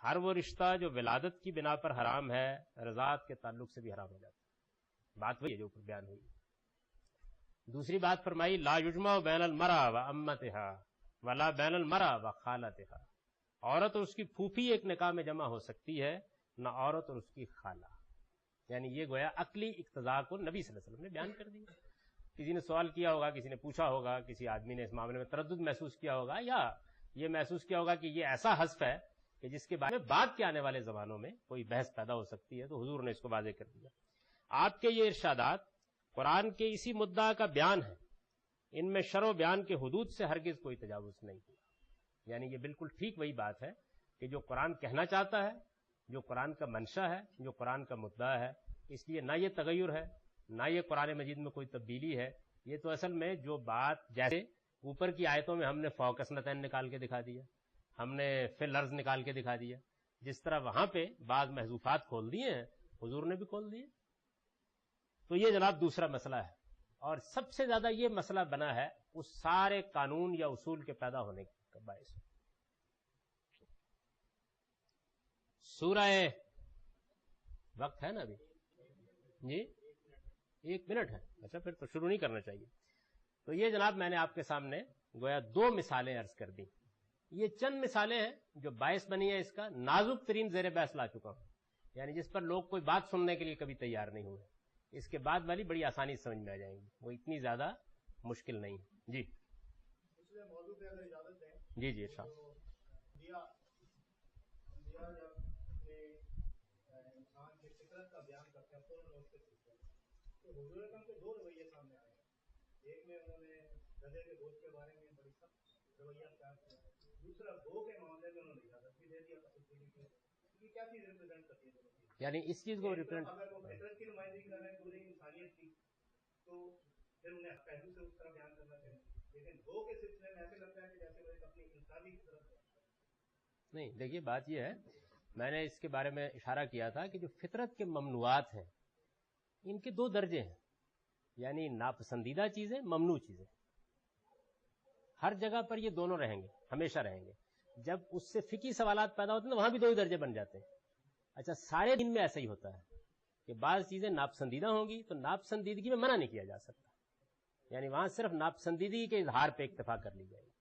ہر وہ رشتہ جو ولادت کی بنا پر حرام ہے رضاعت کے تعلق سے بھی حرام ہو جاتا ہے. بات وہی ہے جو اوپر بیان ہوئی. دوسری بات فرمائی لا یجمع بین المرأۃ و امتھا ولا بین المرأۃ و خالتھا، عورت اور اس کی پھوپھی ایک نکاح میں جمع ہو سکتی ہے، نہ عورت اور اس کی خالہ. یعنی یہ گویا عقلی اقتضاء کو نبی صلی اللہ علیہ وسلم نے بیان کر دیا. کسی نے سوال کیا ہوگا، کسی نے پوچھا ہوگا، کسی آدمی نے اس معاملے میں تردد محسوس کیا ہوگا یا یہ محسوس کیا ہوگا کہ یہ ایسا حذف ہے کہ جس کے بارے میں بعد کے آنے والے زمانوں میں کوئی بحث پیدا ہو سکتی ہے، تو حضور نے اس کو واضح کر دیا. آپ کے یہ ارشادات قرآن کے اسی مدعا کا بیان ہے، ان میں شرع و بیان کے حدود سے ہرگز کوئی تجاوز نہیں ہوا. یعنی یہ بالکل ٹھیک وہی بات ہے کہ جو قرآن کہنا چاہتا ہے، جو قرآن کا منشا ہے، جو قرآن کا مدعا ہے، اس لیے نہ یہ تغیر ہے نہ یہ قرآن مجید میں کوئی تبدیلی ہے. یہ تو اصل میں جو بات جیسے اوپر کی آیتوں میں ہم نے فوق اثنتین نکال کے دکھا دیا، ہم نے فی الارض نکال کے دکھا دیا، جس طرح وہاں پہ بعض محذوفات کھول دیے ہیں حضور نے بھی کھول دیے. تو یہ جناب دوسرا مسئلہ ہے، اور سب سے زیادہ یہ مسئلہ بنا ہے اس سارے قانون یا اصول کے پیدا ہونے کا باعث. سورہ وقت ہے نا ابھی جی 1 منٹ ہے، اچھا پھر تو شروع نہیں کرنا چاہیے. تو یہ جناب میں نے آپ کے سامنے گویا 2 مثالیں عرض کر دی. یہ چند مثالیں ہیں جو باعث بنی ہے اس کا نازک ترین زیر بحث لا چکا ہوں، یعنی جس پر لوگ کوئی بات سننے کے لیے کبھی تیار نہیں ہوئے. اس کے بعد والی بڑی آسانی سے سمجھ میں آ جائیں گی، وہ اتنی زیادہ مشکل نہیں ہے. جی جی جی ارشاد. انسان کی فطرت کا بیان کرتے ہیں تو اس کے تو حضور اکرم کے 2 رویے سامنے آئے ہیں. ایک میں انہوں نے گدھے کے گوشت کے بارے میں بڑی سخت رویہ اختیار کیا، دوسرا گو کے معاملے میں انہوں نے اجازت بھی دے دیا. یہ کیا چیز ریپرزینٹ کرتی ہے؟ یعنی اس چیز کو ریپرزینٹ اگر وہ فطرت کی نمائندگی کر رہے ہیں پوری انسانیت کی تو پھر انہیں پہلو سے اس طرح بیان کرنا چاہیے. لیکن گو کے سلسلے میں ایسے لگتا ہے کہ جیسے وہ اپنی انسانی فطرت نہیں. دیکھیے بات یہ ہے، میں نے اس کے بارے میں اشارہ کیا تھا کہ جو فطرت کے ممنوعات ہیں ان کے 2 درجے ہیں، یعنی ناپسندیدہ چیزیں، ممنوع چیزیں. ہر جگہ پر یہ دونوں رہیں گے، ہمیشہ رہیں گے. جب اس سے فقہی سوالات پیدا ہوتے ہیں تو وہاں بھی 2 ہی درجے بن جاتے ہیں. اچھا سارے دین میں ایسا ہی ہوتا ہے کہ بعض چیزیں ناپسندیدہ ہوں گی تو ناپسندیدگی میں منع نہیں کیا جا سکتا، یعنی وہاں صرف ناپسندیدگی کے اظہار پہ اکتفا کر لی جائے گی.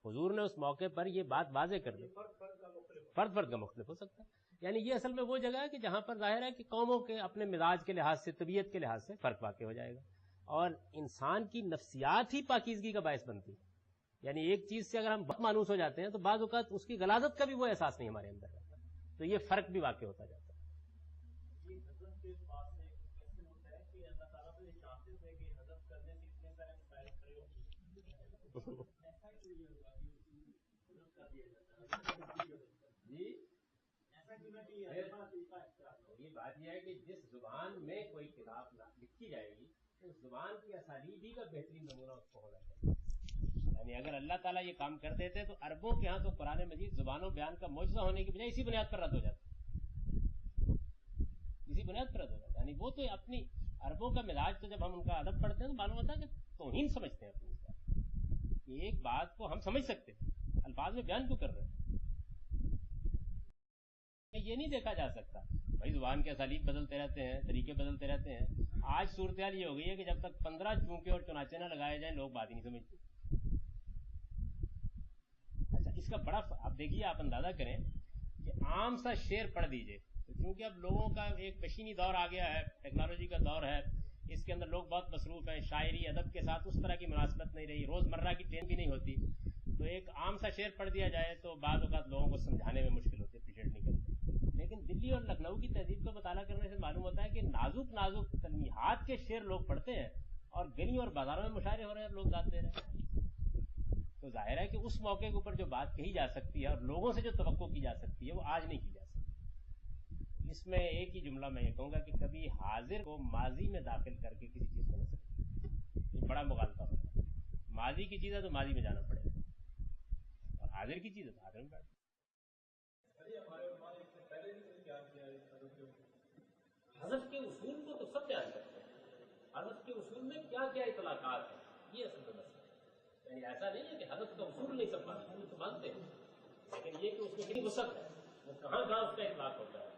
حضور نے اس موقع پر یہ بات واضح کر دی. فرد کا مختلف ہو سکتا ہے، یعنی یہ اصل میں وہ جگہ ہے کہ جہاں پر ظاہر ہے کہ قوموں کے اپنے مزاج کے لحاظ سے، طبیعت کے لحاظ سے فرق واقع ہو جائے گا، اور انسان کی نفسیات ہی پاکیزگی کا باعث بنتی ہے. یعنی ایک چیز سے اگر ہم بہت مانوس ہو جاتے ہیں تو بعض اوقات اس کی غلاظت کا بھی وہ احساس نہیں ہمارے اندر رہتا، تو یہ فرق بھی واقع ہوتا جاتا ہے. یہ حضرت کے پاس سے ایک کوشچن ہوتا ہے کہ اللہ تعالیٰ تو یہ چاہتے تھے کہ حضرت کرنے سے اتنے سارے مسائل کھڑے ہو ایسا کیوں یہ ہوگا کہ حضرت کر دیا جاتا ہے جی ایسا کیوں ہے کہ یہ بات یہ ہے کہ جس زبان میں کوئی کتاب لکھی جائے گی اس زبان کی اسالیب ہی کا بہترین نمونہ اس کو ہونا چاہیے. یعنی اگر اللہ تعالیٰ یہ کام کر دیتے تو عربوں کے ہاں تو قرآن مجید زبان و بیان کا معجزہ ہونے کی بجائے اسی بنیاد پر رد ہو جاتا، اسی بنیاد پر رد ہو جاتا. یعنی وہ تو اپنی عربوں کا مزاج تو جب ہم ان کا ادب پڑھتے ہیں تو معلوم ہوتا ہے کہ توہین سمجھتے ہیں اپنی کہ ایک بات کو ہم سمجھ سکتے ہیں الفاظ میں بیان کیوں کر رہے ہیں. یہ نہیں دیکھا جا سکتا بھائی زبان کے اسالیب بدلتے رہتے ہیں، طریقے بدلتے رہتے ہیں. آج صورتحال یہ ہو گئی ہے کہ جب تک 15 چونکے اور چنانچے نہ لگائے جائیں لوگ بات ہی نہیں سمجھتے. اچھا اس کا بڑا آپ دیکھیے، آپ اندازہ کریں کہ عام سا شعر پڑھ دیجئے تو کیونکہ اب لوگوں کا ایک مشینی دور آ گیا ہے، ٹیکنالوجی کا دور ہے، اس کے اندر لوگ بہت مصروف ہیں، شاعری ادب کے ساتھ اس طرح کی مناسبت نہیں رہی، روزمرہ کی ٹرین بھی نہیں ہوتی، تو ایک عام سا شعر پڑھ دیا جائے تو بعض اوقات لوگوں کو سمجھانے میں مشکل ہوتی ہے، اپریشیٹ نہیں کرتے. لیکن دلی اور لکھنؤ کی تہذیب کا مطالعہ کرنے سے معلوم ہوتا ہے کہ نازک نازک تلمیحات کے شعر لوگ پڑھتے ہیں اور گلیوں اور بازاروں میں مشاعرے ہو رہے ہیں اور لوگ گاتے رہے ہیں. تو ظاہر ہے کہ اس موقع کے اوپر جو بات کہی جا سکتی ہے اور لوگوں سے جو توقع کی جا سکتی ہے وہ آج نہیں کی جا سکتی. اس میں ایک ہی جملہ میں یہ کہوں گا کہ کبھی حاضر کو ماضی میں داخل کر کے کسی چیز کو نہ سکتے، یہ بڑا مغالطہ ہوتا ہے. ماضی کی چیز ہے تو ماضی میں جانا پڑے گا اور حاضر کی چیز ہے تو حاضر میں بیٹھنا. حذف کے اصول کو تو سب بیان کرتے ہیں، حذف کے اصول میں کیا کیا اطلاقات ہیں یہ اصل میں مسئلہ ہے. یعنی ایسا نہیں ہے کہ حذف کا اصول نہیں سب مانتے، وہ تو مانتے ہیں، لیکن یہ کہ اس میں کتنی وسعت ہے، وہ کہاں کہاں اس کا اطلاق ہوتا ہے.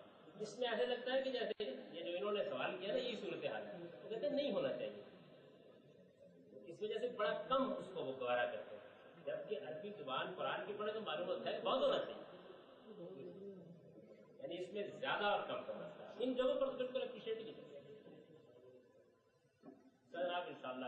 اس میں ایسے لگتا ہے کہ جیسے یہ جو انہوں نے سوال کیا نا یہی صورتحال ہے، وہ کہتے ہیں نہیں ہونا چاہیے، اس وجہ سے بڑا کم اس کو وہ گوارا کرتے ہیں. جبکہ عربی زبان قرآن کی پڑھے تو معلوم ہوتا ہے بہت ہونا چاہیے. یعنی اس میں زیادہ اور کم کا مسئلہ ہے. ان جگہوں پر تو بالکل اپریشیٹ نہیں کرتے. سر آپ انشاءاللہ